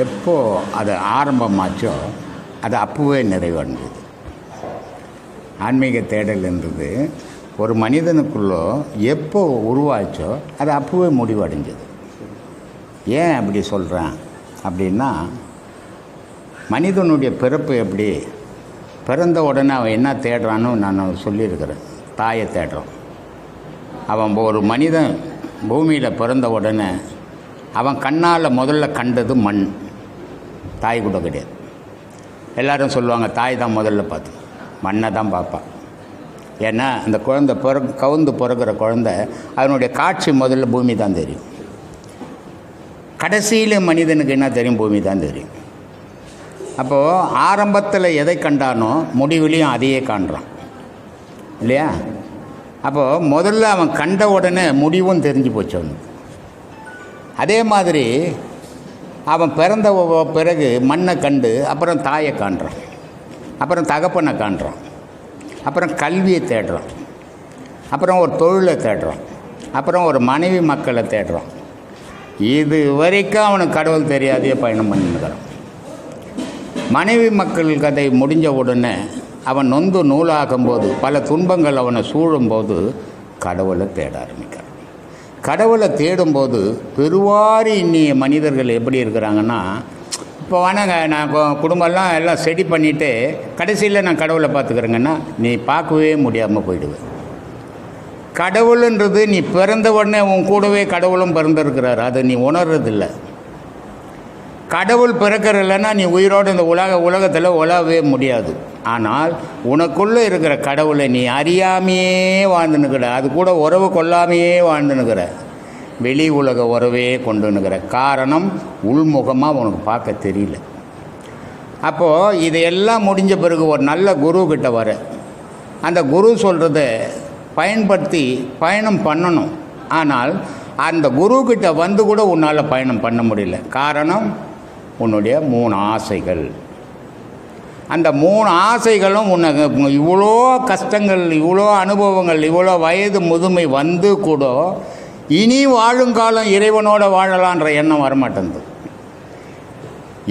எப்போ அது ஆரம்பமாச்சோ அது அப்போவே நிறைவடைஞ்சது. ஆன்மீக தேடல்ன்றது ஒரு மனிதனுக்குள்ளே எப்போ உருவாச்சோ அது அப்போவே முடிவடைஞ்சது. ஏன் அப்படி சொல்கிறேன் அப்படின்னா, மனிதனுடைய பிறப்பு எப்படி, பிறந்த உடனே அவன் என்ன தேடுறான்னு நான் சொல்லியிருக்கிறேன். தாயை தேடுறான். அவன் ஒரு மனிதன் பூமியில் பிறந்த உடனே அவன் கண்ணால் முதல்ல கண்டது மண், தாய் கூட கிடையாது. எல்லோரும் சொல்லுவாங்க தாய் தான் முதல்ல பார்த்து, மண்ணை தான் பார்ப்பான். ஏன்னா அந்த குழந்தை கவுந்து பிறகுற குழந்தை அதனுடைய காட்சி முதல்ல பூமி தான் தெரியும். கடைசியில் மனிதனுக்கு என்ன தெரியும், பூமி தான் தெரியும். அப்போது ஆரம்பத்தில் எதை கண்டானோ முடிவிலையும் அதையே காண்றான் இல்லையா? அப்போது முதல்ல அவன் கண்ட உடனே முடிவும் தெரிஞ்சு போச்சு அவனுக்கு. அதே மாதிரி அவன் பிறந்த பிறகு மண்ணை கண்டு அப்புறம் தாயை காண்றான், அப்புறம் தகப்பனை காண்றான், அப்புறம் கல்வியை தேடுறான், அப்புறம் ஒரு தொழிலை தேடுறான், அப்புறம் ஒரு மனைவி மக்களை தேடுறான். இது வரைக்கும் அவனுக்கு கடவுள் தெரியாதே பயணம் பண்ணிருக்கிறான். மனைவி மக்கள் கதை முடிஞ்ச உடனே அவன் நொந்து நூலாகும்போது, பல துன்பங்கள் அவனை சூழும்போது கடவுளை தேட ஆரம்பிக்கிறான். கடவுளை தேடும்போது பெருவாரி இன்னிய மனிதர்கள் எப்படி இருக்கிறாங்கன்னா, இப்போ வேணாங்க நான் குடும்பம்லாம் எல்லாம் செடி பண்ணிவிட்டு கடைசியில் நான் கடவுளை பார்த்துக்கிறேங்கன்னா நீ பார்க்கவே முடியாமல் போயிடுவேன். கடவுளுன்றது நீ பிறந்த உடனே உன் கூடவே கடவுளும் பிறந்திருக்கிறார், அதை நீ உணர்றதில்லை. கடவுள் பிறக்கிறதில்லைன்னா நீ உயிரோடு இந்த உலகத்தில் உலகவே முடியாது. ஆனால் உனக்குள்ளே இருக்கிற கடவுளை நீ அறியாமையே வாழ்ந்துன்னுக்கிற, அது கூட உறவு கொள்ளாமையே வாழ்ந்துன்னுக்கிற, வெளி உலக உறவே கொண்டுன்னுக்கிற. காரணம் உள்முகமாக உனக்கு பார்க்க தெரியல. அப்போது இதையெல்லாம் முடிஞ்ச பிறகு ஒரு நல்ல குருக்கிட்ட வர, அந்த குரு சொல்கிறத பயன்படுத்தி பயணம் பண்ணணும். ஆனால் அந்த குருக்கிட்ட வந்து கூட உன்னால் பயணம் பண்ண முடியல. காரணம் உன்னுடைய 3 ஆசைகள். அந்த 3 ஆசைகளும் உனக்கு இவ்வளோ கஷ்டங்கள், இவ்வளோ அனுபவங்கள், இவ்வளோ வயது முதுமை வந்து கூட இனி வாழுங்காலம் இறைவனோடு வாழலான்ற எண்ணம் வரமாட்டேங்குது.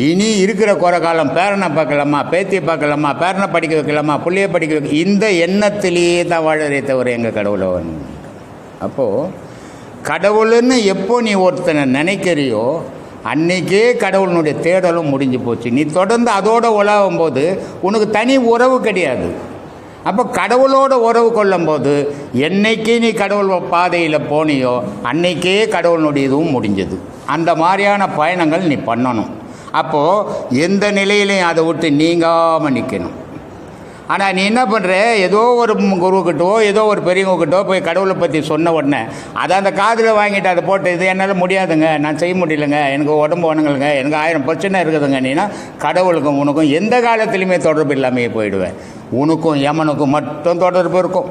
இனி இருக்கிற குறை காலம் பேரனை பார்க்கலாமா, பேத்தியை பார்க்கலாமா, பேரனை படிக்க வைக்கலாமா, பிள்ளையை படிக்க வைக்க, இந்த எண்ணத்திலேயே தான் வாழறே தவிர எங்கள் கடவுளை வந்து. அப்போது கடவுள்னு எப்போ நீ ஒருத்தனை நினைக்கிறியோ அன்றைக்கே கடவுளினுடைய தேடலும் முடிஞ்சு போச்சு. நீ தொடர்ந்து அதோடு உலகும் போது உனக்கு தனி உறவு கிடையாது. அப்போ கடவுளோட உறவு கொள்ளும்போது என்னைக்கு நீ கடவுள் பாதையில் போனியோ அன்னைக்கே கடவுளுடைய இதுவும் முடிஞ்சது. அந்த மாதிரியான பயணங்கள் நீ பண்ணணும். அப்போது எந்த நிலையிலையும் அதை விட்டு நீங்காமல் நிற்கணும். ஆனால் நீ என்ன பண்ணுற, ஏதோ ஒரு குருக்கிட்டோ ஏதோ ஒரு பெரியவங்கக்கிட்டோ போய் கடவுளை பற்றி சொன்ன உடனே அதை அந்த காதில் வாங்கிட்டு அதை போட்டு இது என்னால் முடியாதுங்க, நான் செய்ய முடியலைங்க, எனக்கு உடம்பு வணங்கலுங்க, எனக்கு 1000 பிரச்சனை இருக்குதுங்க, நீனா கடவுளுக்கும் உனக்கும் எந்த காலத்துலேயுமே தொடர்பு இல்லாமையே போயிடுவேன். உனக்கும் யமனுக்கும் மட்டும் தொடர்பு இருக்கும்.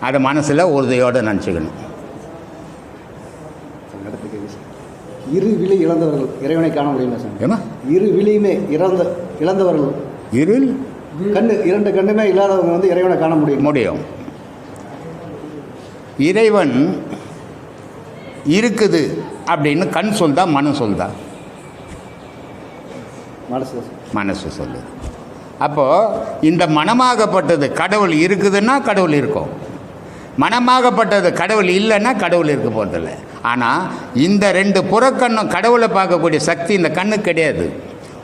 அதை மனசில் உறுதியோடு நினச்சிக்கணும்.
இரு விழி இழந்தவர்கள் இறைவனை காண முடியல சார்.
ஏமா
இரு விழியுமே இழந்தவர்கள்,
இருள்
கண்ணு 2 கண்ணுமே இல்லாதவங்க வந்து இறைவனை காண முடியும்.
இறைவன் இருக்குது அப்படின்னு கண் சொல்தா மனம் சொல்தா? மனசு சொல்லுது. அப்போது இந்த மனமாகப்பட்டது கடவுள் இருக்குதுன்னா கடவுள் இருக்கும், மனமாகப்பட்டது கடவுள் இல்லைன்னா கடவுள் இருக்க போகிறதில்ல. ஆனால் இந்த 2 புறக்கண்ணும் கடவுளை பார்க்கக்கூடிய சக்தி இந்த கண்ணுக்கு கிடையாது.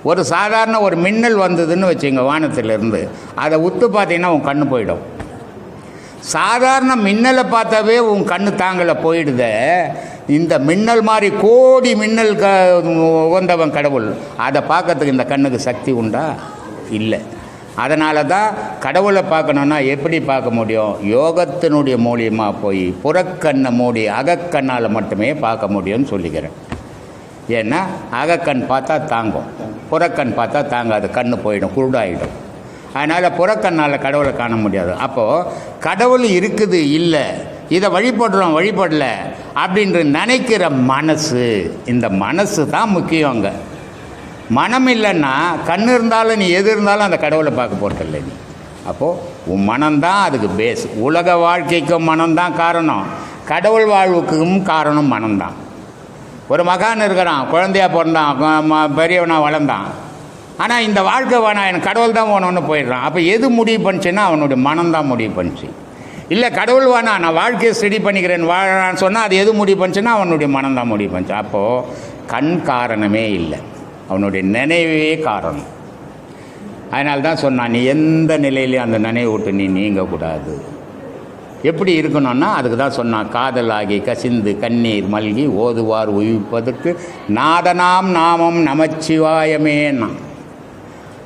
ஒரு சாதாரண ஒரு மின்னல் வந்ததுன்னு வச்சுங்க வானத்திலிருந்து, அதை உத்து பார்த்தீங்கன்னா உன் கண்ணு போயிடும். சாதாரண மின்னலை பார்த்தாவே உன் கண்ணு தாங்கலை போயிடுத. இந்த மின்னல் மாதிரி கோடி மின்னல் உகந்தவன் கடவுள், அதை பார்க்கறதுக்கு இந்த கண்ணுக்கு சக்தி உண்டா? இல்லை. அதனால தான் கடவுளை பார்க்கணுன்னா எப்படி பார்க்க முடியும்? யோகத்தினுடைய மூலியமாக போய் புறக்கண்ணை மூடி அகக்கண்ணால் மட்டுமே பார்க்க முடியும்னு சொல்லிக்கிறேன். ஏன்னா அகக்கண் பார்த்தா தாங்கும், புறக்கண் பார்த்தா தாங்காது, கண்ணு போயிடும், குருடாயிடும். அதனால் புறக்கண்ணால் கடவுளை காண முடியாது. அப்போது கடவுள் இருக்குது இல்லை, இதை வழிபடலை அப்படின்ற நினைக்கிற மனசு, இந்த மனசு தான் முக்கியம். அங்கே மனம் இல்லைன்னா கண் இருந்தாலும் நீ எது இருந்தாலும் அந்த கடவுளை பார்க்க போகிறதில்லை நீ. அப்போது உன் மனம்தான் அதுக்கு பேஸ். உலக வாழ்க்கைக்கும் மனம்தான் காரணம், கடவுள் வாழ்வுக்கும் காரணம் மனம்தான். ஒரு மகான் இருக்கிறான், குழந்தையாக பிறந்தான், பெரியவனாக வளர்ந்தான், ஆனால் இந்த வாழ்க்கை வேணாம், எனக்கு கடவுள் தான் வேணும்னு போயிடுறான். அப்போ எது முடிவு பண்ணுச்சுன்னா அவனுடைய மனம்தான் முடிவு பண்ணுச்சு. இல்லை கடவுள் வேணாம், நான் வாழ்க்கையை ஸ்டடி பண்ணிக்கிறேன் வாழான்னு சொன்னால் அது எது முடிவு பண்ணுச்சுன்னா அவனுடைய மனம்தான் முடிவு பண்ணுச்சு. அப்போது கண் காரணமே இல்லை, அவனுடைய நினைவே காரணம். அதனால தான் சொன்னான், நீ எந்த நிலையிலையும் அந்த நினைவு விட்டு நீ நீங்கக்கூடாது. எப்படி இருக்கணும்னா அதுக்கு தான் சொன்னான், காதலாகி கசிந்து கண்ணீர் மல்கி ஓதுவார் உயிர்ப்பதற்கு நாதனாம் நாமம் நமச்சிவாயமேன்னா.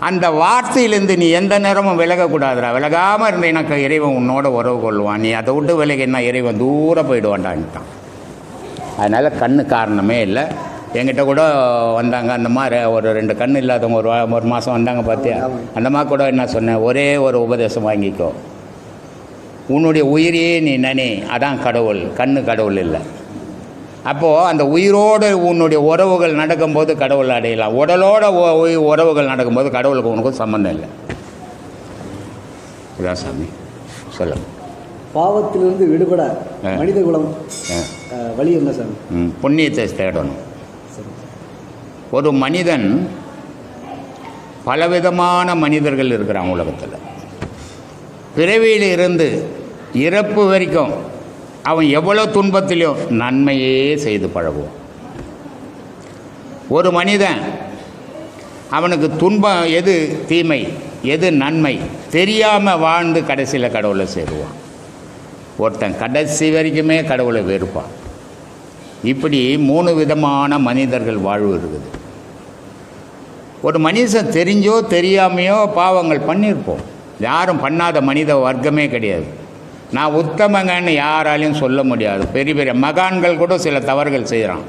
அந்த வார்த்தையிலேருந்து நீ எந்த நேரமும் விலகக்கூடாதுடா. விலகாமல் இருந்த எனக்கு இறைவன் உன்னோட உறவு கொள்வான். நீ அதை விட்டு விலகினா இறைவன் தூரம் போயிடுவான்டான்ட்டான். அதனால் கண்ணு காரணமே இல்லை. என்கிட்ட கூட வந்தாங்க அந்த மாதிரி ஒரு 2 கண் இல்லாதவங்க ஒரு மாதம் வந்தாங்க பார்த்தியா. அந்த மாதிரி கூட என்ன சொன்னேன், ஒரே ஒரு உபதேசம் வாங்கிக்கோ, உன்னுடைய உயிரையே நீ நினை, அதான் கடவுள், கண்ணு கடவுள் இல்லை. அப்போது அந்த உயிரோடு உன்னுடைய உறவுகள் நடக்கும்போது கடவுள் அடையலாம். உடலோட உறவுகள் நடக்கும்போது கடவுளுக்கு உனக்கும் சம்மந்தம் இல்லை. இதான் சாமி சொல்லுங்க.
பாவத்திலிருந்து விடுபட மனித குலம் வழி என்ன சாமி?
புண்ணியத்தை தேடணும். ஒரு மனிதன், பலவிதமான மனிதர்கள் இருக்கிறான் உலகத்தில். பிறவியில் இருந்து இறப்பு வரைக்கும் அவன் எவ்வளோ துன்பத்திலையும் நன்மையே செய்து பழகுவான். ஒரு மனிதன் அவனுக்கு துன்பம் எது தீமை எது நன்மை தெரியாமல் வாழ்ந்து கடைசியில் கடவுளை சேருவான். ஒருத்தன் கடைசி வரைக்குமே கடவுளை வெறுப்பான். இப்படி 3 விதமான மனிதர்கள் வாழ்வு இருக்குது. ஒரு மனுஷன் தெரிஞ்சோ தெரியாமையோ பாவங்கள் பண்ணியிருப்போம். யாரும் பண்ணாத மனித வர்க்கமே கிடையாது. நான் உத்தமங்கன்னு யாராலையும் சொல்ல முடியாது. பெரிய பெரிய மகான்கள் கூட சில தவறுகள் செய்கிறான்.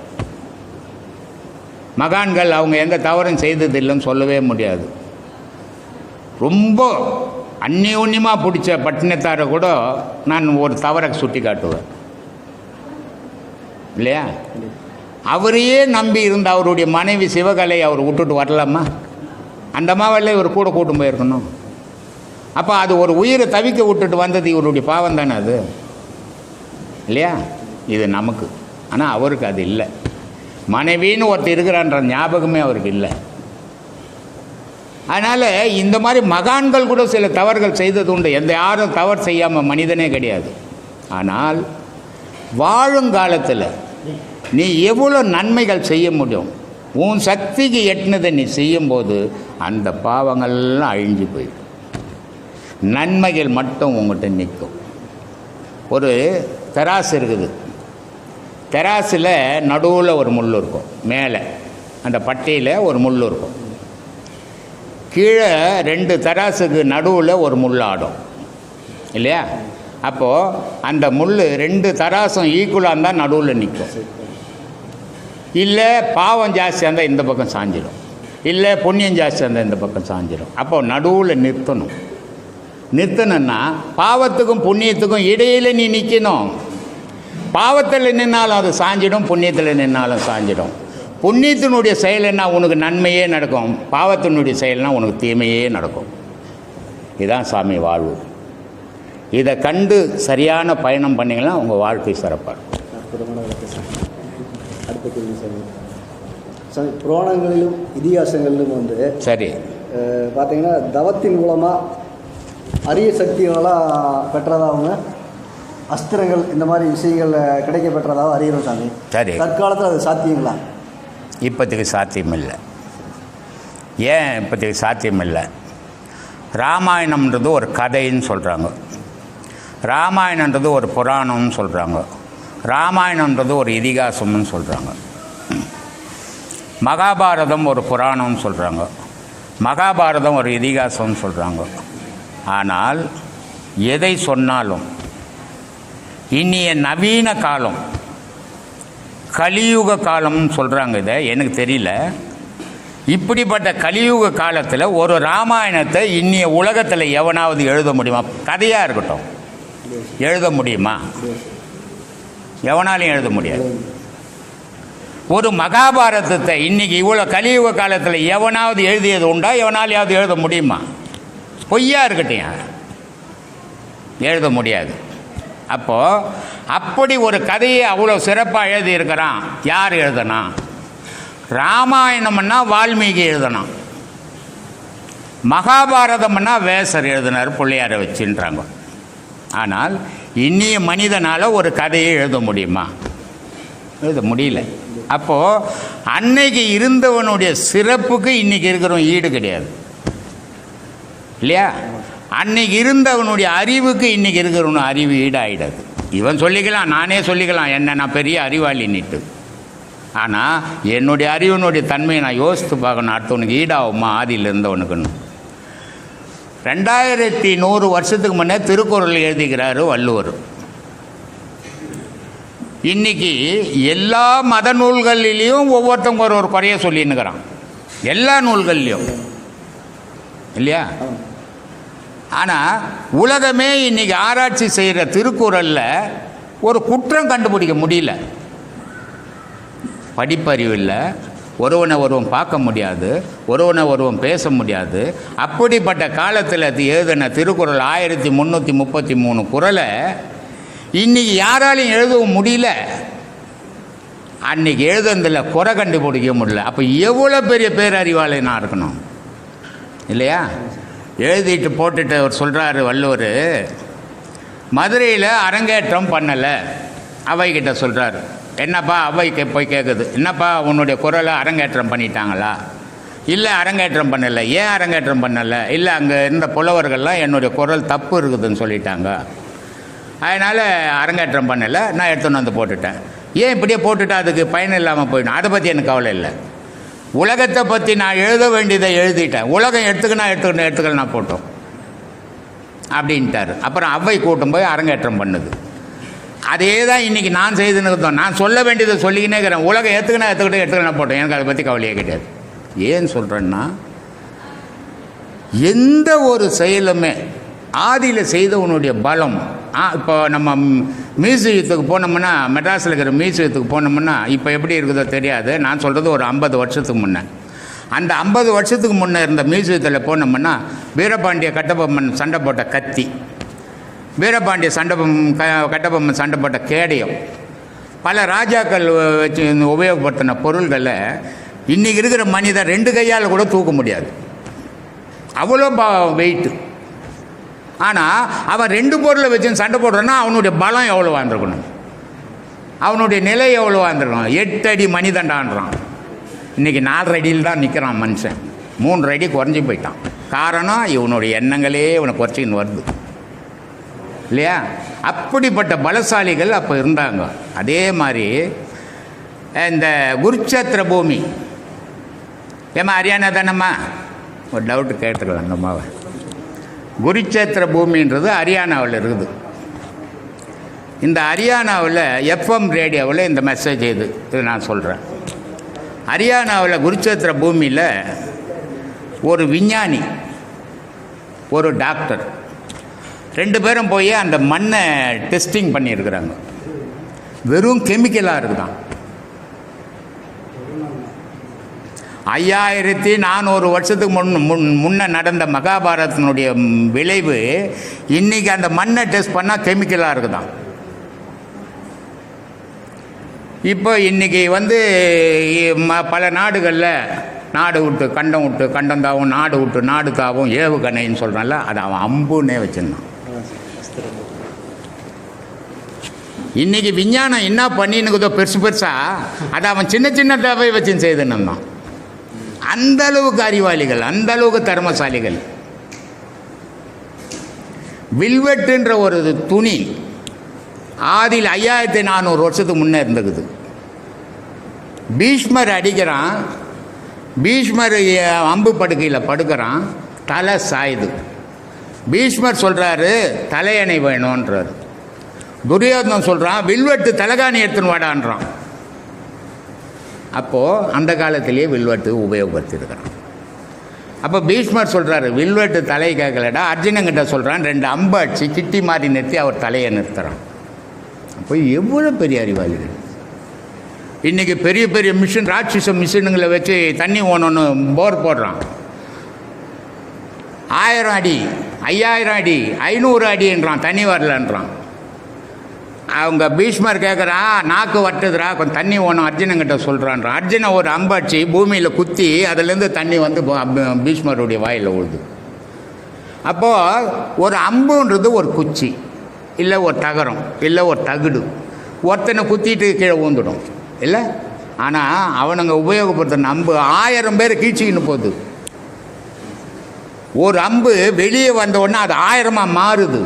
மகான்கள் அவங்க எந்த தவறும் செய்ததில்லைன்னு சொல்லவே முடியாது. ரொம்ப அந்நியுன்யமாக பிடிச்ச பட்டினத்தாரை கூட நான் ஒரு தவறை சுட்டி காட்டுவேன் இல்லையா. அவரையே நம்பி இருந்த அவருடைய மனைவி சிவகலை அவர் விட்டுட்டு வரலாமா? அந்த மாவெல்லாம் இவர் கூட கூட்டும் போயிருக்கணும். அப்போ அது ஒரு உயிரை தவிக்க விட்டுட்டு வந்தது இவருடைய பாவம் தானே அது இல்லையா. இது நமக்கு, ஆனால் அவருக்கு அது இல்லை. மனைவின்னு ஒருத்தர் இருக்கிறான்ற ஞாபகமே அவருக்கு இல்லை. அதனால் இந்த மாதிரி மகான்கள் கூட சில தவறுகள் செய்தது உண்டு. யாரும் தவறு செய்யாமல் மனிதனே கிடையாது. ஆனால் வாழுங்காலத்தில் நீ எவ்வளோ நன்மைகள் செய்ய முடியும், உன் சக்திக்கு எட்டினதை நீ செய்யும்போது அந்த பாவங்கள்லாம் அழிஞ்சு போயிடும். நன்மைகள் மட்டும் உங்கள்கிட்ட நிற்கும். ஒரு தராசு இருக்குது. தராசில் நடுவில் ஒரு முள் இருக்கும், மேலே அந்த பட்டையில் ஒரு முள் இருக்கும், கீழே 2 தராசுக்கு நடுவில் ஒரு முள் ஆடும் இல்லையா. அப்போது அந்த முள் 2 தராசும் ஈக்குவலாக இருந்தால் நடுவில் நிற்கும். இல்லை பாவம் ஜாஸ்தியாக இருந்தால் இந்த பக்கம் சாஞ்சிடும், இல்லை புண்ணியம் ஜாஸ்தியாக இருந்தால் இந்த பக்கம் சாஞ்சிடும். அப்போது நடுவில் நிறுத்தணும். நிறுத்தணுன்னா பாவத்துக்கும் புண்ணியத்துக்கும் இடையில் நீ நிற்கணும். பாவத்தில் நின்னாலும் அது சாஞ்சிடும், புண்ணியத்தில் நின்னாலும் சாஞ்சிடும். புண்ணியத்தினுடைய செயல்னா உனக்கு நன்மையே நடக்கும், பாவத்தினுடைய செயல்னா உனக்கு தீமையே நடக்கும். இதுதான் சாமி வாழ்வு. இதை கண்டு சரியான பயணம் பண்ணிங்கன்னா உங்கள் வாழ்க்கை சிறப்பாக இருக்கும்.
அடுத்த கேள்வி சாமி, புராணங்களிலும் இதிகாசங்களிலும்
சரி
பார்த்தீங்கன்னா தவத்தின் மூலமாக அரிய சக்திகளெல்லாம் பெற்றதாகவும் அஸ்திரங்கள் இந்த மாதிரி விஷயங்கள் கிடைக்க பெற்றதாக அறிகிறோம் சாமி.
சரி,
தற்காலத்தில் அது சாத்தியங்களா?
இப்போதைக்கு சாத்தியம் இல்லை. ஏன் இப்போதைக்கு சாத்தியம் இல்லை? ராமாயணம்ன்றது ஒரு கதைன்னு சொல்கிறாங்க, ராமாயணன்றது ஒரு புராணம்னு சொல்கிறாங்க, ராமாயணன்றது ஒரு இதிகாசம்னு சொல்கிறாங்க, மகாபாரதம் ஒரு புராணம்னு சொல்கிறாங்க, மகாபாரதம் ஒரு இதிகாசம்னு சொல்கிறாங்க. ஆனால் எதை சொன்னாலும் இனிய நவீன காலம் கலியுக காலம்னு சொல்கிறாங்க. இதை எனக்கு தெரியல. இப்படிப்பட்ட கலியுக காலத்தில் ஒரு ராமாயணத்தை இன்னிய உலகத்தில் எவனாவது எழுத முடியுமா? கதையாக இருக்கட்டும், எழுத முடியுமா? எவனாலையும் எழுத முடியாது. ஒரு மகாபாரதத்தை இன்றைக்கி இவ்வளோ கலியுக காலத்தில் எவனாவது எழுதியது உண்டா? எவனாலையாவது எழுத முடியுமா? பொய்யா இருக்கட்டும், எழுத முடியாது. அப்போது அப்படி ஒரு கதையை அவ்வளோ சிறப்பாக எழுதியிருக்கிறான். யார் எழுதனா? ராமாயணம்னா வால்மீகி எழுதணும். மகாபாரதம்னா வேசர் எழுதினார் பிள்ளையாரை வச்சுன்றாங்க. ஆனால் இன்னிய மனிதனால் ஒரு கதையை எழுத முடியுமா? எழுத முடியல. அப்போது அன்னைக்கு இருந்தவனுடைய சிறப்புக்கு இன்றைக்கி இருக்கிறவன் ஈடு கிடையாது இல்லையா? அன்னைக்கு இருந்தவனுடைய அறிவுக்கு இன்றைக்கி இருக்கிறவனு அறிவு ஈடாகிடாது. இவன் சொல்லிக்கலாம், நானே சொல்லிக்கலாம் என்ன நான் பெரிய அறிவாளின்னுட்டு. ஆனால் என்னுடைய அறிவினுடைய தன்மையை நான் யோசித்து பார்க்கணும், அடுத்தவனுக்கு ஈடாகுமா ஆதியில் இருந்தவனுக்குன்னு. 2100 வருஷத்துக்கு முன்னே திருக்குறள் எழுதிக்கிறாரு வள்ளுவர். இன்னைக்கு எல்லா மத நூல்களிலையும் ஒவ்வொருத்தவங்க ஒரு குறைய சொல்லின்னுக்கிறான், எல்லா நூல்கள்லையும் இல்லையா? ஆனால் உலகமே இன்னைக்கு ஆராய்ச்சி செய்கிற திருக்குறளில் ஒரு குற்றம் கண்டுபிடிக்க முடியல. படிப்பறிவு இல்லை, ஒருவனை ஒருவன் பார்க்க முடியாது, ஒருவனை ஒருவன் பேச முடியாது. அப்படிப்பட்ட காலத்தில் எழுதின திருக்குறள் 1333 குறளை இன்றைக்கி யாராலையும் எழுதவும் முடியல. அன்றைக்கி எழுதுனதில் குறை கண்டுபிடிக்க முடியல. அப்போ எவ்வளோ பெரிய பேரறிவாளனாக இருக்கணும் இல்லையா? எழுதிட்டு போட்டுட்டு அவர் சொல்கிறாரு வள்ளுவர், மதுரையில் அரங்கேற்றம் பண்ணலை. அவைக்கிட்ட சொல்கிறாரு, என்னப்பா? அவைக்கு போய் கேட்குது, என்னப்பா உன்னுடைய குரலை அரங்கேற்றம் பண்ணிட்டாங்களா? இல்லை அரங்கேற்றம் பண்ணலை. ஏன் அரங்கேற்றம் பண்ணலை? இல்லை அங்கே இருந்த புலவர்கள்லாம் என்னுடைய குரல் தப்பு இருக்குதுன்னு சொல்லிட்டாங்க, அதனால் அரங்கேற்றம் பண்ணலை, நான் எடுத்துன்னு வந்து போட்டுட்டேன். ஏன் இப்படியே போட்டுட்டா அதுக்கு பயன் இல்லாமல் போயிடும்? அதை பற்றி எனக்கு கவலை இல்லை. உலகத்தை பற்றி நான் எழுத வேண்டியதை எழுதிட்டேன், உலகம் எடுத்துக்கலாம் நான் போட்டோம் அப்படின்ட்டார். அப்புறம் அவை கூட்டம் போய் அரங்கேற்றம் பண்ணுது. அதே தான் இன்றைக்கி நான் செய்துன்னு இருந்தோம். நான் சொல்ல வேண்டியதை சொல்லிக்கினே இருக்கிறேன், உலகம் எடுத்துக்கினா போட்டோம், எனக்கு அதை பற்றி கவலையே கிடையாது. ஏன் சொல்கிறேன்னா, எந்த ஒரு செயலுமே ஆதியில் செய்தவனுடைய பலம். இப்போ நம்ம மியூசியத்துக்கு போனோம்னா, மெட்ராஸில் இருக்கிற மியூசியத்துக்கு போனோம்னா இப்போ எப்படி இருக்குதோ தெரியாது, நான் சொல்கிறது ஒரு 50 வருஷத்துக்கு முன்னே. அந்த 50 வருஷத்துக்கு முன்னே இருந்த மியூசியத்தில் போனோம்னா வீரபாண்டிய கட்டபொம்மன் சண்டை போட்ட கத்தி, வீரபாண்டிய கட்டபொம்மன் சண்டை போட்ட கேடயம், பல ராஜாக்கள் வச்சு உபயோகப்படுத்தின பொருள்களை இன்றைக்கி இருக்கிற மனிதன் 2 கையால் கூட தூக்க முடியாது, அவ்வளோ வெயிட்டு. ஆனால் அவன் 2 பொருளை வச்சு சண்டை போடுறான்னா அவனுடைய பலம் எவ்வளோ வாழ்ந்துருக்கணும், அவனுடைய நிலை எவ்வளோ வாழ்ந்துருக்கணும். 8 அடி மனிதண்டான்றான், இன்றைக்கி 4 அடியில் தான் நிற்கிறான் மனுஷன், 3 அடி குறைஞ்சி போயிட்டான். காரணம் இவனுடைய எண்ணங்களே இவனை குறைச்சின்னு வருது இல்லையா? அப்படிப்பட்ட பலசாலிகள் அப்போ இருந்தாங்க. அதே மாதிரி இந்த குருச்சேத்திர பூமி, ஏமா ஹரியானா தானம்மா? ஒரு டவுட்டு கேட்டுக்கலாம் அந்த அம்மாவை. குருச்சேத்திர பூமின்றது ஹரியானாவில் இருக்குது. இந்த ஹரியானாவில் FM ரேடியோவில் இந்த மெசேஜ் இது நான் சொல்கிறேன். ஹரியானாவில் குருச்சேத்திர பூமியில் ஒரு விஞ்ஞானி, ஒரு டாக்டர் 2 பேரும் போய் அந்த மண்ணை டெஸ்டிங் பண்ணியிருக்கிறாங்க. வெறும் கெமிக்கலாக இருக்குதான். 5400 வருஷத்துக்கு முன்ன நடந்த மகாபாரதத்தினுடைய விளைவு இன்றைக்கி அந்த மண்ணை டெஸ்ட் பண்ணால் கெமிக்கலாக இருக்குதான். இப்போ இன்றைக்கி பல நாடுகளில் நாடு விட்டு கண்டம் தாவும், நாடு விட்டு நாடு தாவும் ஏவுகணைன்னு சொல்கிறான்ல, அது அவன் அம்புன்னே வச்சுருந்தான். இன்றைக்கி விஞ்ஞானம் என்ன பண்ணின்னுக்குதோ பெருசாக அதை அவன் சின்ன தேவை வச்சு செய்துன்னு இருந்தான். அந்த அளவுக்கு அறிவாளிகள், அந்த அளவுக்கு திறமசாலிகள். வில்வெட்டுன்ற ஒரு துணி ஆதியில் 5400 வருஷத்துக்கு முன்னே இருந்துக்குது. பீஷ்மர் அடிக்கிறான், பீஷ்மர் அம்பு படுக்கையில் படுக்கிறான், தலை சாயுது. பீஷ்மர் சொல்கிறாரு தலையணை வேணுன்றார். துரியோதனன் சொல்கிறான் வில்வெட்டு தலைகாணி எடுத்துன்னு வாடான்றான். அப்போது அந்த காலத்திலேயே வில்வெட்டு உபயோகப்படுத்தியிருக்கிறான். அப்போ பீஷ்மர் சொல்கிறாரு வில்வெட்டு தலை கேட்கலடா. அர்ஜுனங்கிட்ட சொல்கிறான் 2 அம்பு அடிச்சு கிட்டி மாறி நிறுத்தி அவர் தலையை நிறுத்துகிறான். அப்போ எவ்வளோ பெரிய அறிவாளிகள். இன்றைக்கி பெரிய பெரிய மிஷின், ராட்சச மிஷினுங்களை வச்சு தண்ணி ஓனொன்று போர் போடுறான். 1000 அடி, 5000 அடி, 500 அடின்றான், தண்ணி வரலன்றான். அவங்க பீஷ்மர் கேட்குறான் நாக்கு வட்டுதுரா, கொஞ்சம் தண்ணி ஓணும் அர்ஜுனங்கிட்ட சொல்கிறான்றான். அர்ஜுனன் ஒரு அம்பு அடிச்சு பூமியில் குத்தி அதுலேருந்து தண்ணி பீஷ்மருடைய வாயில் விழுது. அப்போது ஒரு அம்புன்றது ஒரு குச்சி, இல்லை ஒரு தகரம், இல்லை ஒரு தகுடு, ஒருத்தனை குத்திட்டு கீழே ஊந்துடும் இல்லை. ஆனால் அவனுங்க உபயோகப்படுத்துகிற அம்பு 1000 பேர் கீழ்ச்சிக்கின்னு போகுது. ஒரு அம்பு வெளியே வந்த உடனே அது 1000 மாறுது.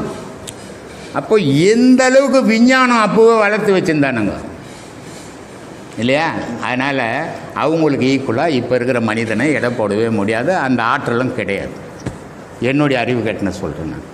அப்போ எந்த அளவுக்கு விஞ்ஞானம் அப்போவே வளர்த்து வச்சுருந்தானுங்க இல்லையா? அதனால் அவங்களுக்கு ஈக்குவலாக இப்போ இருக்கிற மனிதனை எடை போடவே முடியாது. அந்த ஆற்றலும் கிடையாது. என்னுடைய அறிவு கட்டின சொல்கிறேன் நான்.